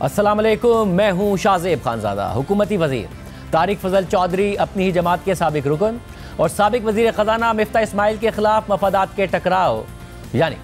अस्सलाम वालेकुम, मैं हूँ शाहजेब खानजादा। हुकूमती वजीर तारिक फजल चौधरी अपनी ही जमात के साबिक रुकन और साबिक वजीर ख़जाना मिफ्ताह इस्माइल के खिलाफ मफादात के टकराव यानी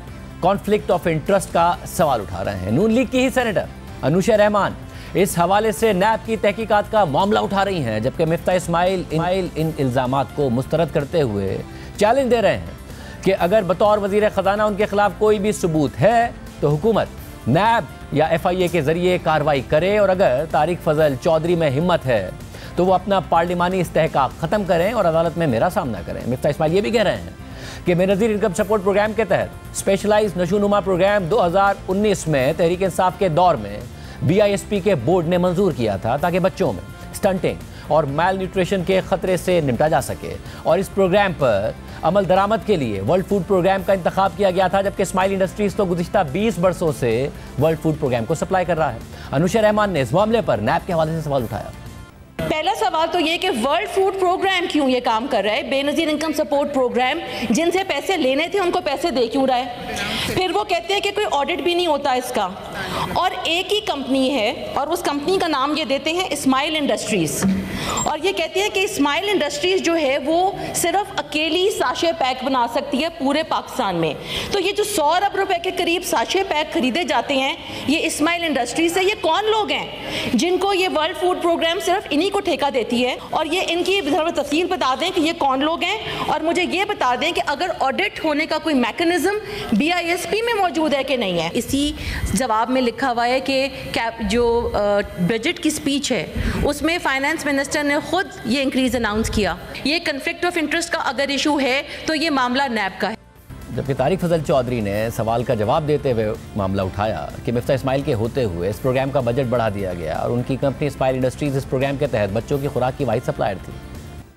कॉन्फ्लिक्ट ऑफ इंटरेस्ट का सवाल उठा रहे हैं। नून लीग की ही सेनेटर अनुशा रहमान इस हवाले से नैब की तहकीकात का मामला उठा रही हैं, जबकि मिफ्ताह इस्माइल इन इल्ज़ामात को मुस्तरद करते हुए चैलेंज दे रहे हैं कि अगर बतौर वजीर ख़जाना उनके खिलाफ कोई भी सबूत है तो हुकूमत नैब या FIA के जरिए कार्रवाई करे, और अगर तारिक फजल चौधरी में हिम्मत है तो वो अपना पार्लिमानी इस्तेहकाक ख़त्म करें और अदालत में मेरा सामना करें। मिफ्ताह इस्माइल ये भी कह रहे हैं कि बेनज़ीर इनकम सपोर्ट प्रोग्राम के तहत स्पेशलाइज नशोनुमा प्रोग्राम 2019 में तहरीक इंसाफ के दौर में BISP के बोर्ड ने मंजूर किया था ताकि बच्चों में स्टंटिंग और मैल न्यूट्रिशन के खतरे से निपटा जा सके, और इस प्रोग्राम पर अमल दरामद के लिए वर्ल्ड फूड प्रोग्राम का इंतखाब किया गया था, जबकि स्माइल इंडस्ट्रीज तो गुज़िश्ता 20 बरसों से वर्ल्ड फूड प्रोग्राम को सप्लाई कर रहा है। अनुशा रहमान ने इस मामले पर नैब के हवाले से सवाल उठाया। पहला सवाल तो ये कि वर्ल्ड फूड प्रोग्राम क्यों ये काम कर रहा है? बेनज़ीर इनकम सपोर्ट प्रोग्राम जिनसे पैसे लेने थे उनको पैसे दे क्यों रहा है? फिर वो कहते हैं कि कोई ऑडिट भी नहीं होता इसका, और एक ही कंपनी है और उस कंपनी का नाम ये देते हैं इस्माइल इंडस्ट्रीज़, और ये कहते हैं कि इस्माइल इंडस्ट्रीज़ जो है वो सिर्फ अकेली साशे पैक बना सकती है पूरे पाकिस्तान में। तो ये जो 100 अरब रुपए के करीब साशे पैक खरीदे जाते हैं ये इस्माइल इंडस्ट्रीज़ से, ये कौन लोग हैं जिनको ये वर्ल्ड फूड प्रोग्राम सिर्फ इन्हीं को ठेका देती है? और ये इनकी तफसील बता दें कि ये कौन लोग हैं, और मुझे ये बता दें कि अगर ऑडिट होने का कोई मैकेनिज्म BISP में मौजूद है कि नहीं है। इसी जवाब में लिखा हुआ है कि जो बजट की स्पीच है उसमें फाइनेंस मिनिस्टर ने खुद ये इंक्रीज अनाउंस किया। ये कन्फ्लिक्ट ऑफ इंटरेस्ट का अगर इशू है तो ये मामला नैब का है। जबकि तारिक फजल चौधरी ने सवाल का जवाब देते हुए मामला उठाया कि मिफ्ताह इस्माइल के होते हुए इस प्रोग्राम का बजट बढ़ा दिया गया और उनकी कंपनी स्माइल इंडस्ट्रीज इस प्रोग्राम के तहत बच्चों की खुराक की वाहिद सप्लायर थी।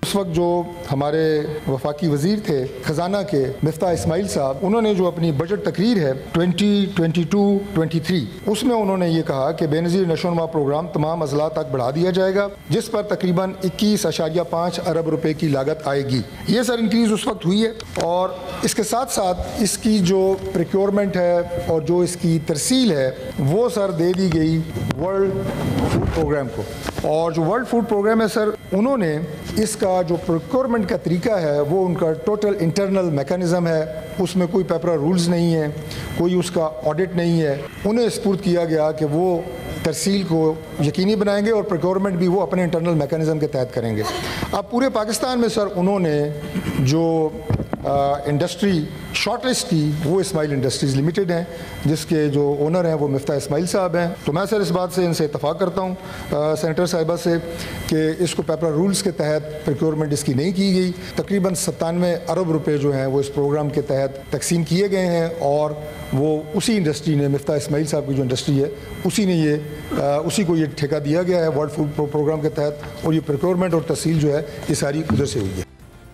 उस वक्त जो हमारे वफाकी वजीर थे ख़जाना के मिफ्ताह इस्माइल साहब, उन्होंने जो अपनी बजट तकरीर है 2022-23 उसमें उन्होंने ये कहा कि बेनज़ीर नशोनुमा प्रोग्राम तमाम अजला तक बढ़ा दिया जाएगा, जिस पर तकरीबन 21.5 अरब रुपए की लागत आएगी। ये सर इंक्रीज़ उस वक्त हुई है, और इसके साथ साथ इसकी जो प्रिक्योरमेंट है और जो इसकी तरसील है वो सर दे दी गई वर्ल्ड फूड प्रोग्राम को। और जो वर्ल्ड फूड प्रोग्राम है सर, उन्होंने इसका जो प्रोक्योरमेंट का तरीका है वो उनका टोटल इंटरनल मैकेनिज़्म है, उसमें कोई पेपर रूल्स नहीं है, कोई उसका ऑडिट नहीं है। उन्हें स्पुर्द किया गया कि वो तरसील को यकीनी बनाएंगे और प्रोक्योरमेंट भी वो अपने इंटरनल मैकेनिज़्म के तहत करेंगे। अब पूरे पाकिस्तान में सर उन्होंने जो इंडस्ट्री शॉर्टलिस्ट की वो इस्माइल इंडस्ट्रीज़ लिमिटेड हैं, जिसके जो ओनर हैं वो मिफ्ताह इस्माइल साहब हैं। तो मैं सर इस बात से इनसे इत्तफ़ाक़ करता हूँ सेनेटर साहिबा से कि इसको पेपर रूल्स के तहत प्रोक्योरमेंट इसकी नहीं की गई। तकरीबन 97 अरब रुपए जो हैं वो इस प्रोग्राम के तहत तकसीम किए गए हैं, और वो उसी इंडस्ट्री ने, मिफ्ताह इस्माइल साहब की जो इंडस्ट्री है उसी को ये ठेका दिया गया है वर्ल्ड फूड प्रोग्राम के तहत, और ये प्रोक्योरमेंट और तहसील जो है ये सारी उधर से हुई है।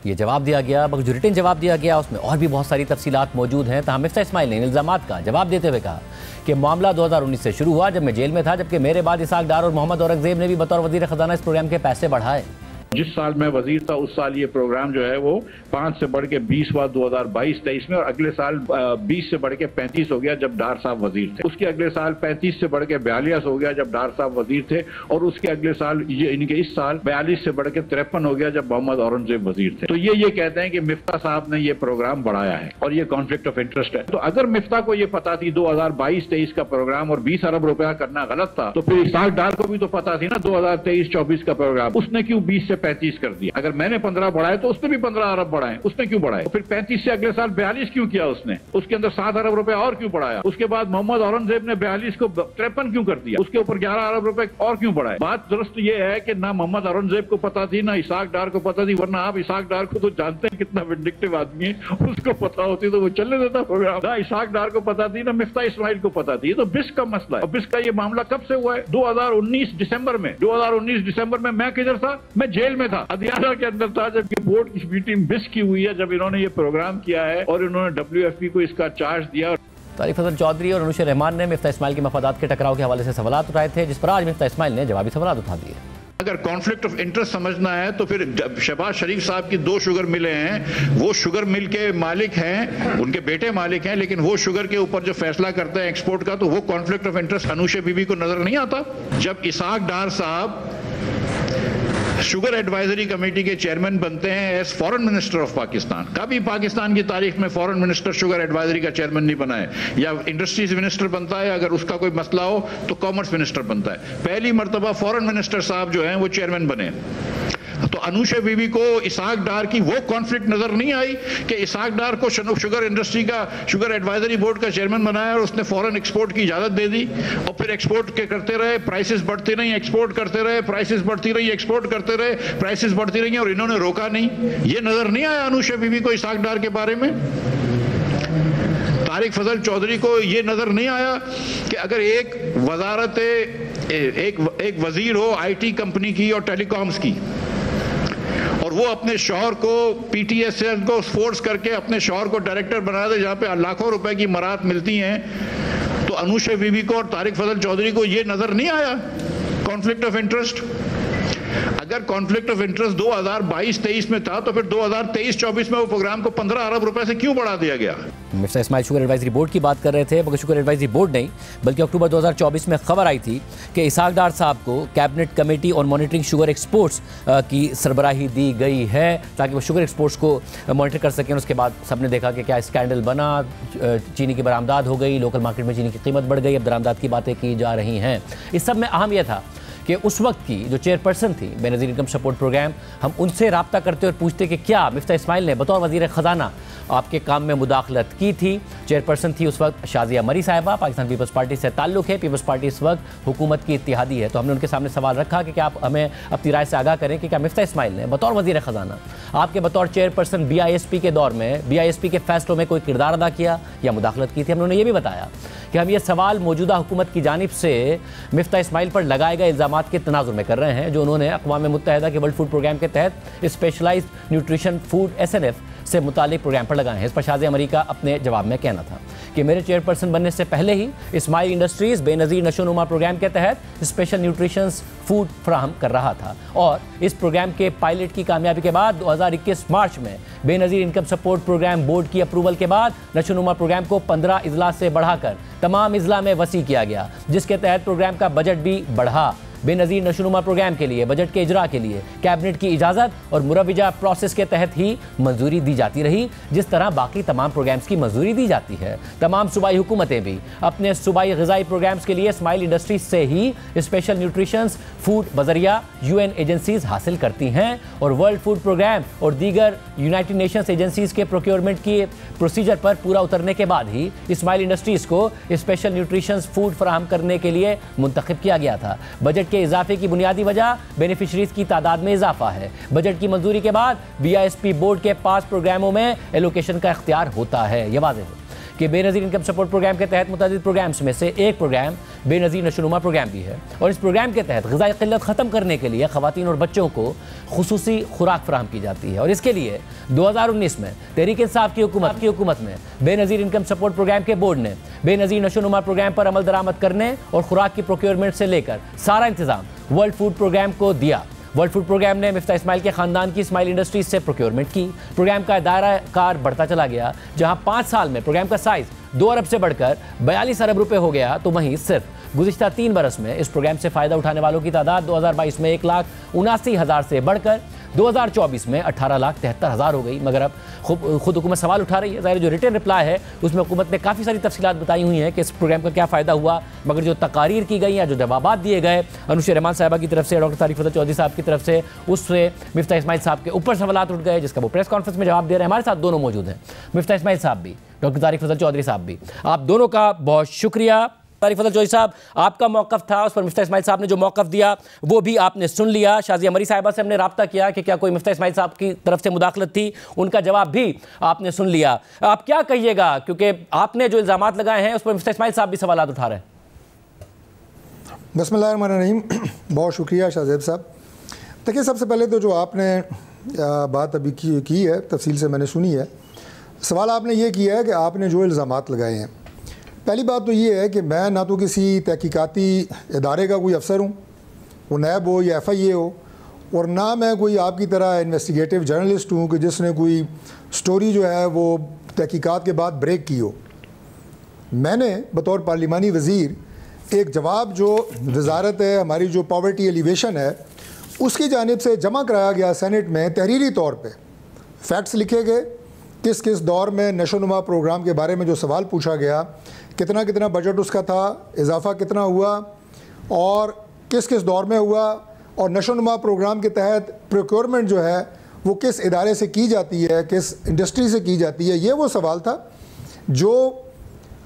ये जवाब दिया गया, मगर रिटन जवाब दिया गया, उसमें और भी बहुत सारी तफसीलात मौजूद हैं। तहाँ मिफ्ताह इस्माइल ने इन इल्ज़ामात का जवाब देते हुए कहा कि मामला 2019 से शुरू हुआ जब मैं जेल में था, जबकि मेरे बाद इसाक डार और मोहम्मद औरंगजेब ने भी बतौर वज़ीर ख़जाना इस प्रोग्राम के पैसे बढ़ाए। जिस साल मैं वजीर था उस साल ये प्रोग्राम जो है वो 5 से बढ़ के 20 हुआ 2022-23 में, और अगले साल 20 से बढ़ के 35 हो गया जब डार साहब वजीर थे। उसके अगले साल 35 से बढ़ के 42 हो गया जब डार साहब वजीर थे, और उसके अगले साल ये इनके इस साल 42 से बढ़ के 53 हो गया जब मोहम्मद औरंगजेब वजीर थे। तो ये कहते हैं कि मिफ्ताह साहब ने ये प्रोग्राम बढ़ाया है और ये कॉन्फ्लिक्ट ऑफ इंटरेस्ट है। तो अगर मिफ्ताह को ये पता थी 2022-23 का प्रोग्राम और 20 अरब रुपया करना गलत था, तो फिर इसाक डार को भी तो पता थी ना 2023-24 का प्रोग्राम, उसने क्यों 20 से 35 कर दिया? अगर मैंने 15 बढ़ाए तो उसने भी 15 अरब बढ़ाए, उसने क्यों बढ़ाए? तो फिर 35 से अगले साल 42 क्यों किया उसने? उसके अंदर 7 अरब रुपए और क्यों बढ़ाया? उसके बाद मोहम्मद औरंगजेब ने 42 को 53 क्यों कर दिया? उसके ऊपर 11 अरब रुपए और क्यों बढ़ाए? बात दुरुस्त ये है कि ना मोहम्मद औरंगजेब को पता थी ना इसाक डार को पता थी, वरना आप इसाक डार को तो जानते हैं कितना विंडिक्टिव आदमी है, उसको पता होती तो वो चलने देता प्रोग्राम। ना इसाक डार को पता थी ना मिफ्ताह इस्माइल को पता थी। तो बिस्क का मसला है, और बिस्क का ये मामला कब से हुआ है? 2019 दिसंबर में। 2019 दिसंबर में मैं किधर था? मैं जेल में था, हदियारा के अंदर था, जब ये बोर्ड की मीटिंग बिस्क की हुई है, जब इन्होंने ये प्रोग्राम किया है और इन्होंने WFP को इसका चार्ज दिया। तारिक फजल चौधरी और अनुशा रहमान ने मिफ्ताह इस्माइल के मफादात के टकराव के हवाले से सवाल उठाए थे, जिस पर आज मिफ्ताह इस्माइल ने जवाबी सवाल उठा दिए। अगर कॉन्फ्लिक्ट ऑफ इंटरेस्ट समझना है तो फिर शहबाज शरीफ साहब की 2 शुगर मिलें हैं, वो शुगर मिल के मालिक हैं, उनके बेटे मालिक हैं, लेकिन वो शुगर के ऊपर जो फैसला करते हैं एक्सपोर्ट का, तो वो कॉन्फ्लिक्ट ऑफ इंटरेस्ट अनूशे बीबी को नजर नहीं आता। जब इसाक डार साहब शुगर एडवाइजरी कमेटी के चेयरमैन बनते हैं as foreign minister of Pakistan, कभी पाकिस्तान की तारीख में फॉरेन मिनिस्टर शुगर एडवाइजरी का चेयरमैन नहीं बना है, या इंडस्ट्रीज मिनिस्टर बनता है, अगर उसका कोई मसला हो तो कॉमर्स मिनिस्टर बनता है। पहली मर्तबा फॉरेन मिनिस्टर साहब जो हैं वो चेयरमैन बने। तो अनूशे बीबी को इसाक डार की वो कॉन्फ्लिक्ट नजर नहीं आई कि इसाक डार को शुगर इंडस्ट्री का शुगर एडवाइजरी बोर्ड का चेयरमैन बनाया और उसने फॉरेन एक्सपोर्ट की इजाजत दे दी, और फिर एक्सपोर्ट के करते रहे, प्राइसेस बढ़ती रही, एक्सपोर्ट करते रहे, प्राइसेस बढ़ती रही, एक्सपोर्ट करते रहे, प्राइसेस बढ़ती रही, और इन्होंने रोका नहीं। ये नजर नहीं आया अनूशे बीबी को इसाक डार के बारे में। तारिक फजल चौधरी को ये नजर नहीं आया कि अगर एक वजारत एक वजीर हो आईटी कंपनी की और टेलीकॉम्स की, और वो अपने शौहर को पीटीएसएल को फोर्स करके अपने शौहर को डायरेक्टर बना दे जहां पे लाखों रुपए की मरात मिलती हैं, तो अनूशे बीबी को और तारिक फजल चौधरी को ये नजर नहीं आया कॉन्फ्लिक्ट ऑफ इंटरेस्ट। अगर कॉन्फ्लिक्ट ऑफ इंटरेस्ट 2022-23 में था तो फिर 2023-24 में वो प्रोग्राम को 15 अरब रुपए से क्यों बढ़ा दिया गया? Mister Ismail sugar advisory board की बात कर रहे थे, मगर शुगर एडवाइजरी बोर्ड नहीं बल्कि अक्टूबर 2024 में खबर आई थी कि इसाक डार साहब को cabinet committee on monitoring sugar exports की सरबराही दी गई है ताकि वो शुगर एक्सपोर्ट्स को मॉनिटर कर सकें। उसके बाद सबने देखा कि क्या स्कैंडल बना, चीनी की बरामदाद हो गई, लोकल मार्केट में चीनी की कीमत बढ़ गई, अब बरामदाद की बातें की जा रही हैं। इस सब में अहम यह था कि उस वक्त की जो चेयरपर्सन थी बेनज़ीर इनकम सपोर्ट प्रोग्राम, हम उनसे रब्ता करते और पूछते कि क्या मिफ्ता इस्माइल ने बतौर वज़ीर ख़जाना आपके काम में मुदाखलत की थी। चेयरपर्सन थी उस वक्त शाजिया मरी साहिबा, पाकिस्तान पीपल्स पार्टी से ताल्लुक़ है, पीपल्स पार्टी इस वक्त हुकूमत की इत्तिहादी है। तो हमने उनके सामने सवाल रखा कि क्या आप हमें अपनी राय से आगाह करें कि क्या मिफ्ता इस्माइल ने बतौर वज़ीर ख़जाना आपके बतौर चेयरपर्सन BISP के दौर में BISP के फैसलों में कोई किरदार अदा किया या मुदाखलत की थी। हमने ये भी बताया कि हम ये सवाल मौजूदा हुकूमत की जानिब से मिफ्ता इस्माइल पर लगाए गए इल्ज़ामात के तनाजुर में कर रहे हैं जो उन्होंने अक़वाम मुत्तहिदा के वर्ल्ड फूड प्रोग्राम के तहत स्पेशलाइज्ड न्यूट्रिशन फूड SNF से मुतालिक प्रोग्राम पर लगाए हैं। इस पर शाजिया मरी का अपने जवाब में कहना था कि मेरे चेयरपर्सन बनने से पहले ही इस्माइल इंडस्ट्रीज़ बेनज़ीर नशोनुमा प्रोग्राम के तहत स्पेशल न्यूट्रिशंस फूड फ्राहम कर रहा था, और इस प्रोग्राम के पायलट की कामयाबी के बाद 2021 मार्च में Benazir income support programme board की अप्रूवल के बाद नशोनुमा प्रोग्राम को 15 अजला से बढ़ाकर तमाम अजला में वसी किया गया, जिसके तहत प्रोग्राम का बजट भी बढ़ा। बेनज़ीर नशोनुमा प्रोग्राम के लिए बजट के इजरा के लिए कैबिनेट की इजाज़त और मुरव्वजा प्रोसेस के तहत ही मंजूरी दी जाती रही, जिस तरह बाकी तमाम प्रोग्राम्स की मंजूरी दी जाती है। तमाम सूबाई हुकूमतें भी अपने सूबाई ग़िज़ाई प्रोग्राम्स के लिए इस्माइल इंडस्ट्रीज से ही स्पेशल न्यूट्रिशंस फूड बजरिया UN एजेंसीज हासिल करती हैं, और वर्ल्ड फूड प्रोग्राम और दीगर यूनाइटेड नेशंस एजेंसीज के प्रोक्योरमेंट की प्रोसीजर पर पूरा उतरने के बाद ही इस्माइल इंडस्ट्रीज़ को स्पेशल न्यूट्रिशंस फूड फराहम करने के लिए मुंतखब किया गया था। बजट के इजाफे की बुनियादी वजह बेनिफिशरीज की तादाद में इजाफा है। बजट की मंजूरी के बाद BISP बोर्ड के पास प्रोग्रामों में एलोकेशन का इख्तियार होता है। यह वाज़ेह है कि बेनज़ीर इनकम सपोर्ट प्रोग्राम के तहत मुतअद्दिद प्रोग्राम्स में से एक प्रोग्राम बेनज़ीर नशोनुमा प्रोग्राम भी है, और इस प्रोग्राम के तहत ग़िज़ाई क़िल्लत ख़त्म करने के लिए ख़वातीन और बच्चों को खुसूसी खुराक फराहम की जाती है। और इसके लिए 2019 में तहरीक इंसाफ की हुकूमत में बेनज़ीर इनकम सपोर्ट प्रोग्राम के बोर्ड ने बेनज़ीर नशोनुमा प्रोग्राम पर अमल दरामद करने और खुराक की प्रोक्योरमेंट से लेकर सारा इंतज़ाम वर्ल्ड फूड प्रोग्राम को दिया। वर्ल्ड फूड प्रोग्राम ने मिफ्ता इस्माइल के ख़ानदान की इस्माइल इंडस्ट्रीज से प्रोक्योरमेंट की। प्रोग्राम का दायरा कार बढ़ता चला गया, जहां 5 साल में प्रोग्राम का साइज़ 2 अरब से बढ़कर 42 अरब रुपए हो गया, तो वहीं सिर्फ गुज़िश्ता 3 बरस में इस प्रोग्राम से फ़ायदा उठाने वालों की तादाद 2022 में 1,79,000 से बढ़कर 2024 में 18,73,000 हो गई। मगर अब खुद हुकूमत सवाल उठा रही है। ज़ाहिर जो रिटन रिप्लाई है उसमें हुकूमत ने काफ़ी सारी तफसीलात बताई हुई हैं कि इस प्रोग्राम का क्या फ़ायदा हुआ, मगर जो तकारीर की गई या जो जवाबात दिए गए अनुशे रहमान साहिबा की तरफ से, डॉक्टर तारिक फजल चौधरी साहब की तरफ से, उससे मिफ्ता इस्माइल साहब के ऊपर सवालात उठ गए, जिसका वो प्रेस कॉन्फ्रेंस में जवाब दे रहे हैं। हमारे साथ दोनों मौजूद हैं, मिफ्ता इस्माइल साहब भी, डॉक्टर तारिक फजल चौधरी साहब भी। आप दोनों का बहुत शुक्रिया। तारिक फजल चौधरी साहब, आपका मौक़िफ़ था, उस पर मिफ्ता इस्माइल साहब ने जो मौक़िफ़ दिया वो भी आपने सुन लिया। शाजिया मरी साहिबा से हमने रब्ता किया कि क्या कोई मिफ्ता इस्माइल साहब की तरफ से मुदाखलत थी, उनका जवाब भी आपने सुन लिया। आप क्या कहिएगा, क्योंकि आपने जो इल्ज़ामात लगाए हैं उस पर मिफ्ता इस्माइल साहब भी सवालात उठा रहे हैं। बिस्मिल्लाहिर्रहमानिर्रहीम, बहुत शुक्रिया शाहज़ेब साहब। देखिए, सबसे पहले तो जो आपने बात अभी की है तफसील से मैंने सुनी है। सवाल आपने ये किया है कि आपने जो इल्ज़ामात लगाए हैं, पहली बात तो ये है कि मैं ना तो किसी तहकीकाती इदारे का कोई अफसर हूँ, वो नैब हो या FIA हो, और ना मैं कोई आपकी तरह इन्वेस्टिगेटिव जर्नलिस्ट हूँ कि जिसने कोई स्टोरी जो है वो तहकीकात के बाद ब्रेक की हो। मैंने बतौर पार्लिमानी वज़ीर एक जवाब जो वजारत है हमारी जो पॉवर्टी एलिवेशन है उसकी जानिब से जमा कराया गया सेनेट में, तहरीरी तौर पे फैक्ट्स लिखे गए, किस किस दौर में नशोनुमा प्रोग्राम के बारे में जो सवाल पूछा गया, कितना कितना बजट उसका था, इजाफा कितना हुआ और किस किस दौर में हुआ, और नशोनुमा प्रोग्राम के तहत प्रोक्योरमेंट जो है वो किस इदारे से की जाती है, किस इंडस्ट्री से की जाती है। ये वो सवाल था जो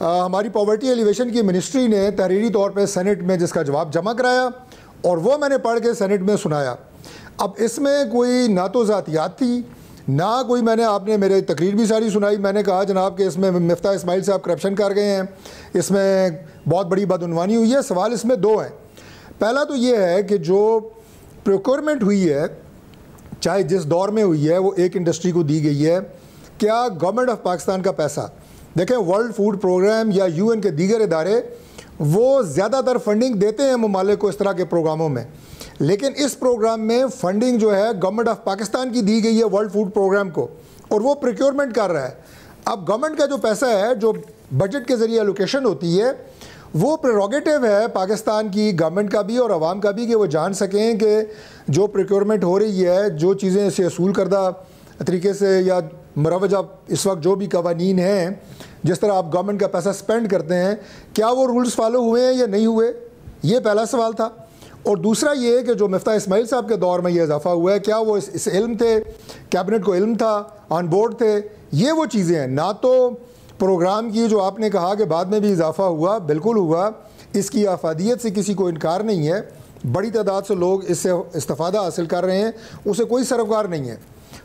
हमारी पॉवर्टी एलिवेशन की मिनिस्ट्री ने तहरीरी तौर पे सेनेट में जिसका जवाब जमा कराया और वो मैंने पढ़ के सेनेट में सुनाया। अब इसमें कोई ना तो ज़ातियात थी ना कोई, मैंने आपने मेरे तकरीर भी सारी सुनाई, मैंने कहा जनाब कि इसमें मिफ्ता इस्माइल साहब करप्शन कर गए हैं, इसमें बहुत बड़ी बदउनवानी हुई है। सवाल इसमें दो हैं। पहला तो ये है कि जो प्रोक्योरमेंट हुई है चाहे जिस दौर में हुई है वो एक इंडस्ट्री को दी गई है, क्या गवर्नमेंट ऑफ पाकिस्तान का पैसा, देखें वर्ल्ड फूड प्रोग्राम या UN के दीगर इदारे वो ज़्यादातर फंडिंग देते हैं ममालिक को इस तरह के प्रोग्रामों में, लेकिन इस प्रोग्राम में फंडिंग जो है गवर्नमेंट ऑफ पाकिस्तान की दी गई है वर्ल्ड फूड प्रोग्राम को, और वो प्रोक्योरमेंट कर रहा है। अब गवर्नमेंट का जो पैसा है जो बजट के ज़रिए एलोकेशन होती है वो प्रेरोगेटिव है पाकिस्तान की गवर्नमेंट का भी और आवाम का भी कि वो जान सकें कि जो प्रोक्योरमेंट हो रही है, जो चीज़ें इसे असूल करदा तरीके से या मरवजा इस वक्त जो भी कवानीन हैं, जिस तरह आप गवर्नमेंट का पैसा स्पेंड करते हैं, क्या वो रूल्स फॉलो हुए हैं या नहीं हुए, ये पहला सवाल था। और दूसरा ये कि जो मिफ्ता इस्माइल साहब के दौर में ये इजाफा हुआ है, क्या वो इस इल्म थे, कैबिनेट को इल्म था, ऑन बोर्ड थे, ये वो चीज़ें हैं। ना तो प्रोग्राम की जो आपने कहा कि बाद में भी इजाफा हुआ, बिल्कुल हुआ, इसकी आफादियत से किसी को इनकार नहीं है, बड़ी तादाद से लोग इससे इस्तिफादा हासिल कर रहे हैं, उसे कोई सरोकार नहीं है।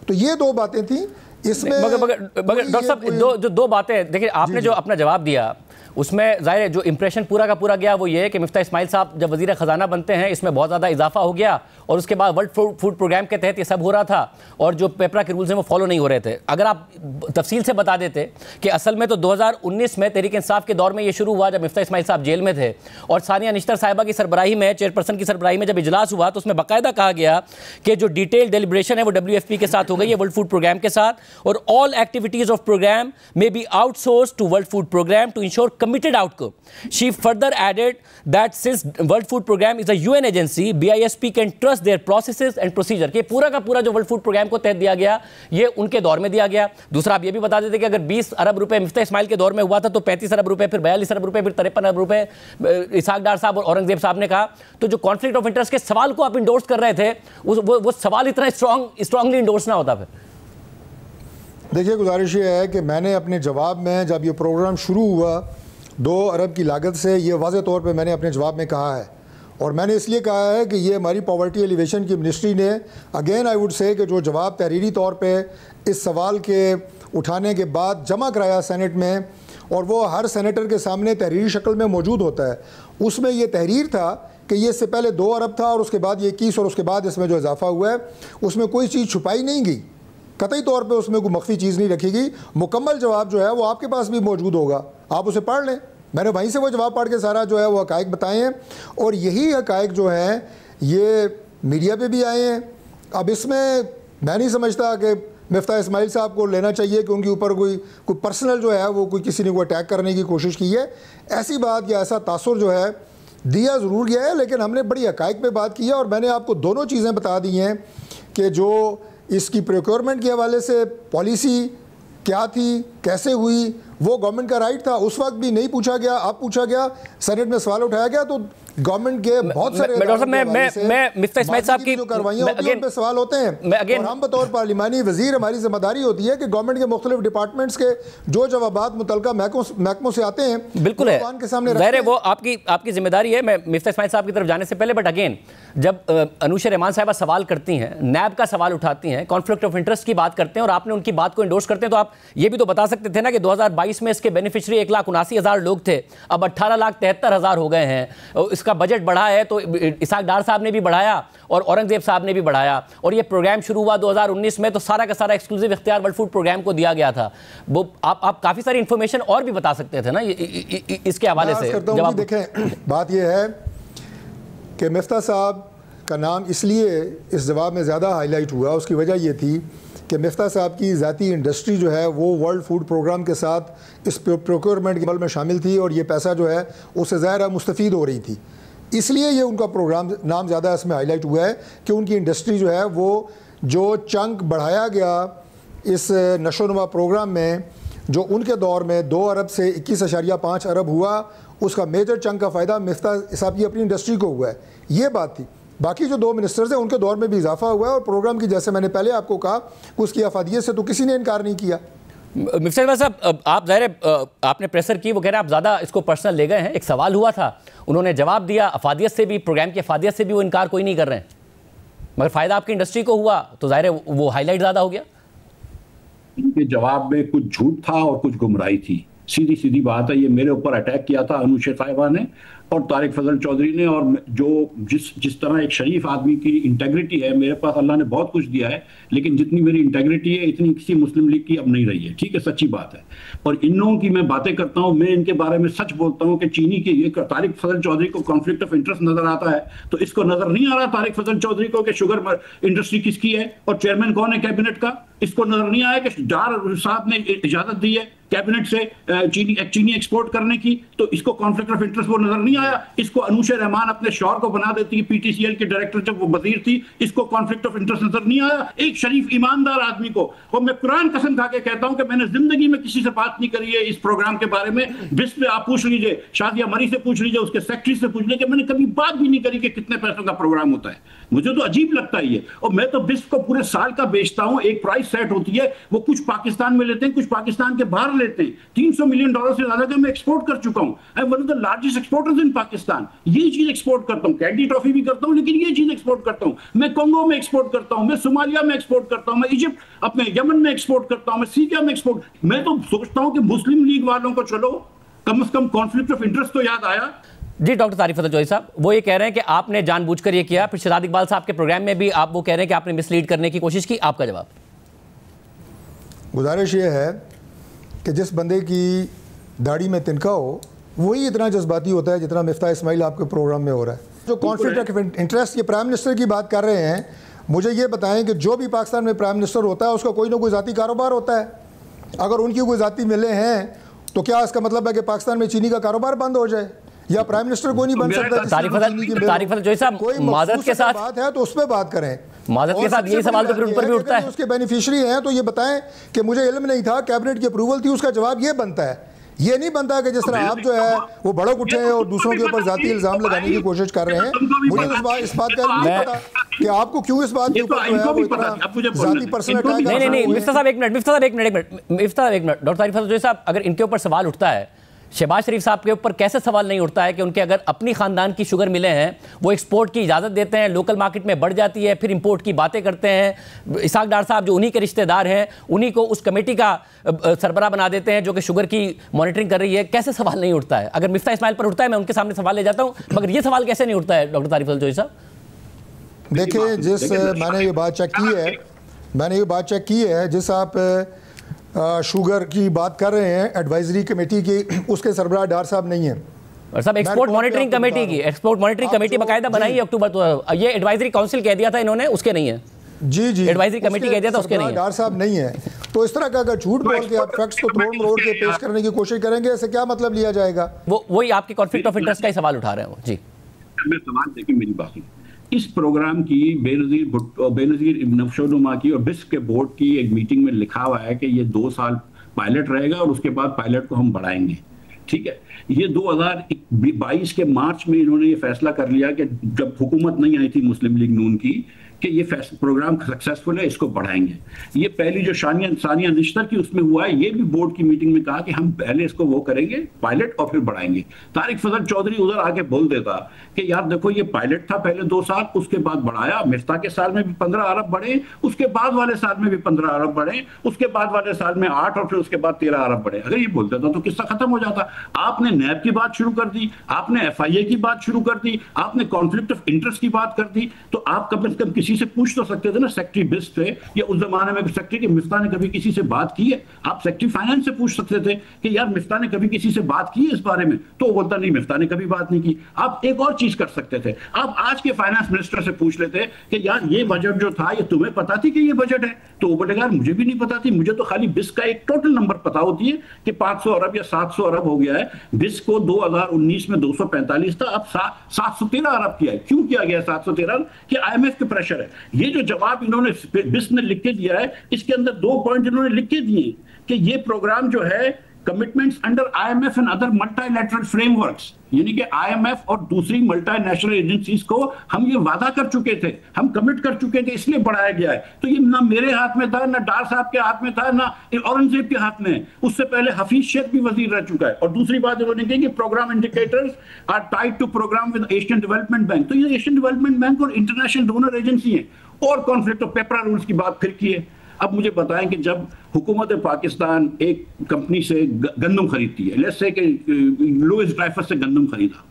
तो ये दो बातें थी इसमें। मगर डॉक्टर साहब दो बातें देखिए, आपने जो अपना जवाब दिया उसमें ज़ाहिर है जो इंप्रेशन पूरा का पूरा गया वो ये है कि मिफ्ता इस्माइल साहब जब वज़ीर ख़जाना बनते हैं इसमें बहुत ज़्यादा इजाफा हो गया और उसके बाद वर्ल्ड फूड प्रोग्राम के तहत ये सब हो रहा था और जो पेपरा के रूल्स हैं वो फॉलो नहीं हो रहे थे। अगर आप तफसील से बता देते कि असल में तो 2019 में तहरीक इंसाफ के दौर में ये शुरू हुआ जब मिफ्ता इस्माइल साहब जेल में थे, और सानिया निश्तर साहिबा की सरबराही में, चेयरपर्सन की सरबराही में जब इजलास हुआ तो उसमें बाकायदा कहा गया कि जो डिटेल डेलिब्रेशन है वो WFP के साथ हो गई है, वर्ल्ड फूड प्रोग्राम के साथ, और all activities of programme may be outsource to world food programme to ensure committed outcome. She further added that since World Food Program is a UN agency, BISP can trust their processes and procedure। कि पूरा का पूरा जो world food programme को तहत दिया गया ये उनके दौर में दिया गया। दूसरा आप ये भी बता देते कि अगर 20 अरब रुपए मिफ्ता इस्माइल के दौर में हुआ था तो 35 अरब रुपए, फिर 42 अरब रुपए, फिर 53 अरब रुपए इसहाक डार साहब और औरंगजेब साहब ने कहा। तो जो कॉन्फ्लिक्ट ऑफ इंटरेस्ट के सवाल को आप इंडोर्स कर रहे थे वो सवाल इतना स्ट्रांगली इंडोर्स ना होता। फिर देखिए गुजारिश ये है कि मैंने अपने जवाब में जब ये प्रोग्राम शुरू हुआ 2 अरब की लागत से, ये वाज़े तौर पे मैंने अपने जवाब में कहा है, और मैंने इसलिए कहा है कि ये हमारी पॉवर्टी एलिवेशन की मिनिस्ट्री ने अगेन आई वुड से कि जो जवाब तहरीरी तौर पे इस सवाल के उठाने के बाद जमा कराया सेनेट में, और वो हर सेनेटर के सामने तहरीरी शक्ल में मौजूद होता है, उसमें ये तहरीर था कि ये इससे पहले 2 अरब था और उसके बाद ये 21 और उसके बाद इसमें जो इजाफा हुआ है उसमें कोई चीज़ छुपाई नहीं गई, कतई तौर पे उसमें कोई मख्फी चीज़ नहीं रखी गई। मुकम्मल जवाब जो है वो आपके पास भी मौजूद होगा, आप उसे पढ़ लें। मैंने वहीं से वो जवाब पढ़ के सारा जो है वो हक़ाइक़ बताए हैं, और यही हक़ाइक़ जो हैं ये मीडिया पे भी आए हैं। अब इसमें मैं नहीं समझता कि मिफ्ता इस्माइल साहब को लेना चाहिए कि उनके ऊपर कोई पर्सनल जो है वो कोई किसी ने कोई अटैक करने की कोशिश की है, ऐसी बात या ऐसा तासुर जो है दिया ज़रूर गया है, लेकिन हमने बड़ी हक़ाइक़ पे बात की है। और मैंने आपको दोनों चीज़ें बता दी हैं कि जो इसकी प्रोक्योरमेंट के हवाले से पॉलिसी क्या थी, कैसे हुई, वो गवर्नमेंट का राइट था, उस वक्त भी नहीं पूछा गया, अब पूछा गया, सेनेट में सवाल उठाया गया, तो गवर्नमेंट के बहुत सारे मैं मिफ्ता इस्माइल साहब की जो कार्रवाइयां होती हैं उन पे सवाल होते हैं, और हम बतौर पार्लिमानी वजीर हमारी जिम्मेदारी होती है कि गवर्नमेंट के मुख्तलिफ डिपार्टमेंट के जो जवाबात मुतल्लिका महकमों से आते हैं बिल्कुल है के सामने रखते हैं। वो आपकी जिम्मेदारी है। मैं मिफ्ता इस्माइल साहब की तरफ जाने से पहले, बट अगेन जब अनुशा रहमान साहिबा सवाल करती हैं, नैब का सवाल उठाती हैं, कॉन्फ्लिक्ट ऑफ इंटरेस्ट की बात करते हैं और आपने उनकी बात को इंडोर्स करते हैं, तो आप ये भी तो बता सकते थे ना कि 2022 में इसके बेनिफिशियरी 1,79,000 लोग थे, अब 18,73,000 हो गए हैं। इसका बजट बढ़ा है तो इसहाक डार साहब ने भी बढ़ाया और औरंगजेब साहब ने भी बढ़ाया, और ये प्रोग्राम शुरू हुआ 2019 में, तो सारा का सारा एक्सक्लूसिव इख्तियार वर्ल्ड फूड प्रोग्राम को दिया गया था। वो आप काफ़ी सारी इंफॉर्मेशन और भी बता सकते थे ना इसके हवाले से। देखें बात यह है कि मिफ्ता साहब का नाम इसलिए इस जवाब में ज़्यादा हाईलाइट हुआ, उसकी वजह ये थी कि मिफ्ता साहब की ज़ाती इंडस्ट्री जो है वो वर्ल्ड फूड प्रोग्राम के साथ इस प्रोक्योरमेंट के अमल में शामिल थी और ये पैसा जो है उससे ज़ाहिर मुस्तफ़ीद हो रही थी। इसलिए ये उनका प्रोग्राम नाम ज़्यादा इसमें हाईलाइट हुआ है कि उनकी इंडस्ट्री जो है वो जो चंक बढ़ाया गया इस नशोनुमा प्रोग्राम में, जो उनके दौर में 2 अरब से 21.5 अरब हुआ, उसका मेजर चंक का फ़ायदा मिफ्ता साहब की अपनी इंडस्ट्री को हुआ है। ये बात थी। बाकी जो 2 मिनिस्टर्स हैं उनके दौर में भी इजाफा हुआ है और प्रोग्राम की, जैसे मैंने पहले आपको कहा, उसकी अफादियत से तो किसी ने इनकार नहीं किया। मिफ्ता साहब, आप ज़ाहिर आपने प्रेशर की, वो कह रहे हैं आप ज़्यादा इसको पर्सनल ले गए हैं। एक सवाल हुआ था, उन्होंने जवाब दिया, अफादियत से भी, प्रोग्राम की अफादियत से भी वो इनकार कोई नहीं कर रहे हैं, मगर फ़ायदा आपकी इंडस्ट्री को हुआ तो ज़ाहिर है वो हाईलाइट ज़्यादा हो गया। इनके जवाब में कुछ झूठ था और कुछ गुमराही थी। सीधी सीधी बात है। ये मेरे ऊपर अटैक किया था अनुशे साहिबा ने और तारिक फजल चौधरी ने, और जो जिस तरह एक शरीफ आदमी की इंटेग्रिटी है, मेरे पास अल्लाह ने बहुत कुछ दिया है, लेकिन जितनी मेरी इंटेग्रिटी है इतनी किसी मुस्लिम लीग की अब नहीं रही है। ठीक है, सच्ची बात है। और इन लोगों की मैं बातें करता हूँ, मैं इनके बारे में सच बोलता हूँ कि चीनी के ये तारिक फजल चौधरी को कॉन्फ्लिक्ट ऑफ इंटरेस्ट नजर आता है, तो इसको नजर नहीं आ रहा तारिक फजल चौधरी को कि शुगर इंडस्ट्री किसकी है और चेयरमैन कौन है कैबिनेट का। इसको नजर नहीं आया कि डार साहब ने इजाजत दी है कैबिनेट से चीनी एक्सपोर्ट करने की, तो इसको कॉन्फ्लिक्ट ऑफ इंटरेस्ट वो नजर नहीं आया। इसको अनुशे रहमान अपने शौहर को बना देती है पीटीसीएल के डायरेक्टर जब वो वजीर थी, इसको कॉन्फ्लिक्ट ऑफ इंटरेस्ट नजर नहीं आया। एक शरीफ ईमानदार आदमी को, और मैं कुरान कसम खा के कहता हूं कि मैंने जिंदगी में किसी से बात नहीं करी है इस प्रोग्राम के बारे में। बिस पे आप पूछ लीजिए, शादिया मरी से पूछ लीजिए, उसके सेक्रेटरी से पूछ लीजिए, मैंने कभी बात भी नहीं करी कि कितने पैसों का प्रोग्राम होता है। मुझे तो अजीब लगता है ये। और मैं तो बिस को पूरे साल का बेचता हूं, एक प्राइस सेट होती है, वो कुछ पाकिस्तान में लेते हैं, कुछ पाकिस्तान के बाहर लेते हैं। 300 मिलियन डॉलर से ज्यादा का मैं एक्सपोर्ट कर चुका हूं। I am one of the largest exporters in Pakistan. ये चीज एक्सपोर्ट करता हूं, कैंडी ट्रॉफी भी करता हूं, लेकिन ये चीज एक्सपोर्ट करता हूं। मैं कोंगो में एक्सपोर्ट करता हूं, मैं सोमालिया में एक्सपोर्ट करता हूं, मैं इजिप्ट, अपने यमन में एक्सपोर्ट करता हूं, मैं सीरिया में एक्सपोर्ट। मैं तो सोचता हूं कि मुस्लिम लीग वालों को चलो कम से कम कॉन्फ्लिक्ट ऑफ इंटरेस्ट तो याद आया। जी डॉक्टर तारिक फजल चौधरी साहब, वो ये कह रहे हैं कि आपने जानबूझकर ये किया, फिर शहजाद इकबाल साहब के प्रोग्राम में भी आप वो कह रहे हैं कि आपने मिसलीड करने की कोशिश की। आपका जवाब? गुजारिश ये है कि जिस बंदे की दाढ़ी में तिनका हो वही इतना जज्बाती होता है जितना मिफ्ता इस्माइल आपके प्रोग्राम में हो रहा है। जो कॉन्फ्लिक्ट ऑफ इंटरेस्ट, ये प्राइम मिनिस्टर की बात कर रहे हैं, मुझे ये बताएं कि जो भी पाकिस्तान में प्राइम मिनिस्टर होता है उसका कोई ना कोई ज़ाती कारोबार होता है। अगर उनकी कोई ज़ाती मिले हैं तो क्या इसका मतलब है कि पाकिस्तान में चीनी का कारोबार बंद हो जाए या प्राइम मिनिस्टर कोई नहीं बन सकता? तारिक फजल चौधरी साहब, कोई माजरत के साथ बात है तो उस पर बात करें। माजरत के साथ यही सवाल तो फिर ऊपर भी उठता है। उसके बेनिफिशियरी हैं तो ये बताएं कि मुझे इल्म नहीं था, कैबिनेट की अप्रूवल थी। उसका जवाब ये बनता है, ये नहीं बनता कि जिस तरह आप जो है वो भड़क उठे हैं और दूसरों के ऊपर जाती इल्जाम लगाने की कोशिश कर रहे हैं। मुझे इस बात का नहीं पता कि आपको क्यों इस बात के ऊपर जो है वो इतना जाती पर्सनल अटैक। नहीं, मिफ्ता साहब एक मिनट, डॉक्टर तारिक फजल चौधरी साहब, अगर इनके ऊपर सवाल उठता है, शहबाज शरीफ साहब के ऊपर कैसे सवाल नहीं उठता है कि उनके अगर अपनी खानदान की शुगर मिले हैं, वो एक्सपोर्ट की इजाज़त देते हैं, लोकल मार्केट में बढ़ जाती है, फिर इंपोर्ट की बातें करते हैं। इसाक डार साहब जो उन्हीं के रिश्तेदार हैं, उन्हीं को उस कमेटी का सरबराह बना देते हैं जो कि शुगर की मॉनिटरिंग कर रही है। कैसे सवाल नहीं उठता है? अगर मिफ्ता इस्माइल पर उठता है मैं उनके सामने सवाल ले जाता हूँ, मगर ये सवाल कैसे नहीं उठता है डॉक्टर तारिक फजल चौधरी साहब? देखिए, जिस मैंने ये बात चेक की है, जिस आप शुगर की बात कर रहे हैं एडवाइजरी कमेटी की, उसके सरबराह डार साहब नहीं है। और सब एक्सपोर्ट मॉनिटरिंग कमेटी की, एक्सपोर्ट मॉनिटरिंग कमेटी बाकायदा बनाई है अक्टूबर, तो ये एडवाइजरी काउंसिल कह दिया था इन्होंने, उसके नहीं है। जी एडवाइजरी कमेटी कह दिया था, उसके नहीं है। डार साहब नहीं है। तो इस तरह का अगर झूठ बोल के आप फैक्ट्स को तोड़ मरोड़ के पेश करने की कोशिश करेंगे, इससे क्या मतलब लिया जाएगा? वही आपके कॉन्फ्लिक्ट ऑफ इंटरेस्ट का ही सवाल उठा रहे हैं वो। जी मैं सवाल देखिए, मेरी बात इस प्रोग्राम की बेनज़ीर नशोनुमा की और बिस्क के बोर्ड की एक मीटिंग में लिखा हुआ है कि ये 2 साल पायलट रहेगा और उसके बाद पायलट को हम बढ़ाएंगे। ठीक है, ये 2022 के मार्च में इन्होंने ये फैसला कर लिया कि जब हुकूमत नहीं आई थी मुस्लिम लीग नून की, कि ये प्रोग्राम सक्सेसफुल है, इसको बढ़ाएंगे। ये पहली जो सानिया निश्तर की उसमें हुआ है, ये भी बोर्ड की मीटिंग में कहा कि हम पहले इसको वो करेंगे पायलट और फिर बढ़ाएंगे। तारिक फजल चौधरी उधर आके बोल देता कि यार देखो ये पायलट था पहले 2 साल, उसके बाद बढ़ाया, मिफ्ता के साल में भी 15 अरब बढ़े, उसके बाद वाले साल में भी 15 अरब बढ़े, उसके बाद वाले साल में 8 और फिर उसके बाद 13 अरब बढ़े। अगर ये बोल देता तो किस्सा खत्म हो जाता। आपने नैब की बात शुरू कर दी, आपने FIA की बात शुरू कर दी, आपने कॉन्फ्लिक्ट ऑफ इंटरेस्ट की बात कर दी। तो आप कम से कम किसी से पूछ तो सकते थे ना, सेक्रेटरी बिस थे या उस जमाने में सेक्रेटरी के मिफ्ता ने कभी किसी से बात की है? आप सेक्रेटरी फाइनेंस से पूछ सकते थे कि यार मिफ्ता ने कभी किसी से बात की है इस बारे में? तो वो बोलता नहीं, मिफ्ता ने कभी बात नहीं की। आप एक और चीज कर सकते थे, आप आज के फाइनेंस मिनिस्टर से पूछ लेते कि यार ये बजट जो था ये तुम्हें पता थी कि ये बजट है? तो वो बोलेगा यार मुझे भी नहीं पता थी, मुझे तो खाली बिस का एक टोटल नंबर पता होती है कि 500 अरब या 700 अरब हो गया है। बिस को 2019 में 245 था, अब 713 अरब किया है। क्यों किया गया 713? कि IMF के प्रेशर है। ये जो जवाब इन्होंने बिस ने लिख के दिया है, इसके अंदर 2 पॉइंट इन्होंने लिख के दिए कि ये प्रोग्राम जो है commitments under IMF and other multilateral frameworks, यानी कि IMF और दूसरी मल्टीनेशनल एजेंसीज को हम ये वादा कर चुके थे, हम कमिट कर चुके थे, इसलिए बढ़ाया गया है। तो ये ना मेरे हाथ में था, ना डार साहब के हाथ में था, ना औरंगजेब के हाथ में। उससे पहले हफीज शेख भी वजीर रह चुका है। और दूसरी बात इन्होंने कही कि programme indicators are tied to programme with Asian Development Bank. तो ये एशियन डेवलपमेंट बैंक और इंटरनेशनल डोनर एजेंसी है। और कॉन्फ्लिक्ट ऑफ पेपरा रूल्स की बात फिर की है। अब मुझे बताएं कि जब हुकूमत पाकिस्तान एक कंपनी से गंदम खरीदती है, लेट्स से कि लुइस ड्राइफस से गंदम खरीदा,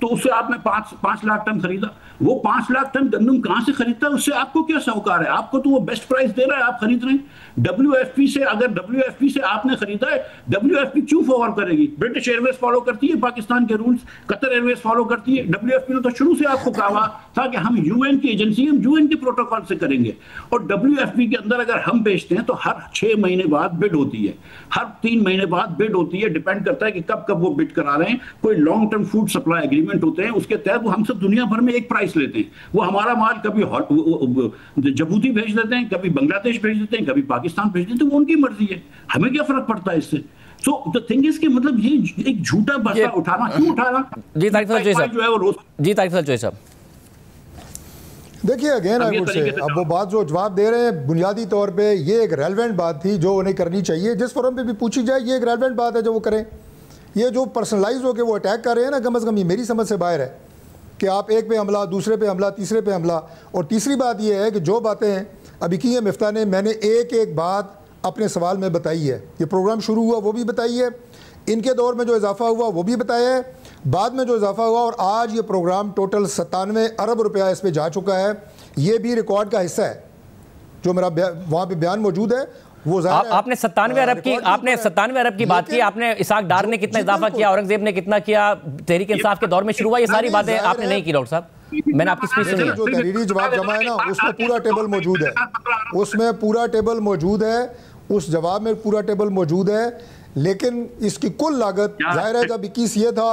तो उससे आपने 5 लाख टन खरीदा। वो 5 लाख टन गंदम कहां से खरीदता है? उससे आपको क्या साहूकार है? आपको तो वो बेस्ट प्राइस दे रहा है, आप खरीद रहे हैं। WFP से, अगर WFP से आपने खरीदा है, WFP क्यों फॉलो करेगी? ब्रिटिश एयरवेज फॉलो करती है पाकिस्तान के रूल्स, कतर एयरवेज फॉलो करती है। WFP ने तो शुरू से आपको कहा था कि हम UN की एजेंसी, हम UN के प्रोटोकॉल से करेंगे। और WFP के अंदर अगर हम बेचते हैं तो हर 6 महीने बाद बिड होती है, हर 3 महीने बाद बिड होती है। डिपेंड करता है कि कब कब वो बिड करा रहे हैं। कोई long term food supply agreement होते हैं, उसके तहत वो हमसे दुनिया भर में एक प्राइस लेते हैं। वो हमारा माल कभी जबूती भेज देते हैं, कभी बांग्लादेश भेज देते हैं, कभी पाकिस्तान भेज देते हैं। वो उनकी मर्जी है, हमें क्या फर्क पड़ता है इससे? सो द थिंग इज कि मतलब ये एक झूठा बस्ता उठाना क्यों उठाना? जी तारिक फजल साहब जो है वो रोज जी तारिक फजल साहब देखिए अगेन आई वुड से, अब वो बात जो जवाब दे रहे हैं बुनियादी तौर पे ये एक रेलेवेंट बात थी जो उन्हें करनी चाहिए, जिस फोरम पे भी पूछी जाए ये एक रेलेवेंट बात है जो वो करें। ये जो पर्सनलाइज होकर वो अटैक कर रहे हैं ना, कम से कम ये मेरी समझ से बाहर है कि आप एक पे हमला, दूसरे पे हमला, तीसरे पे हमला। और तीसरी बात ये है कि जो बातें अभी की है मिफ्ता ने, मैंने एक एक बात अपने सवाल में बताई है। ये प्रोग्राम शुरू हुआ वो भी बताई है, इनके दौर में जो इजाफा हुआ वो भी बताया है, बाद में जो इजाफा हुआ, और आज ये प्रोग्राम टोटल 97 अरब रुपया इस पर जा चुका है। ये भी रिकॉर्ड का हिस्सा है, जो मेरा वहाँ पे बयान मौजूद है। वो आपने 97 अरब की बात की, आपने इसाक डार ने कितना इजाफा किया, औरंगजेब ने कितना किया, तहरीक इंसाफ के दौर में शुरू हुआ, ये सारी बातें आपने नहीं की डॉक्टर साहब। मैंने आपकी स्पीच सुनी है। जो तहरीरी जवाब जमा है ना, उसमें पूरा टेबल मौजूद है, उसमें पूरा टेबल मौजूद है, उस जवाब में पूरा टेबल मौजूद है। लेकिन इसकी कुल लागत जाहिर है जब 21 ये था,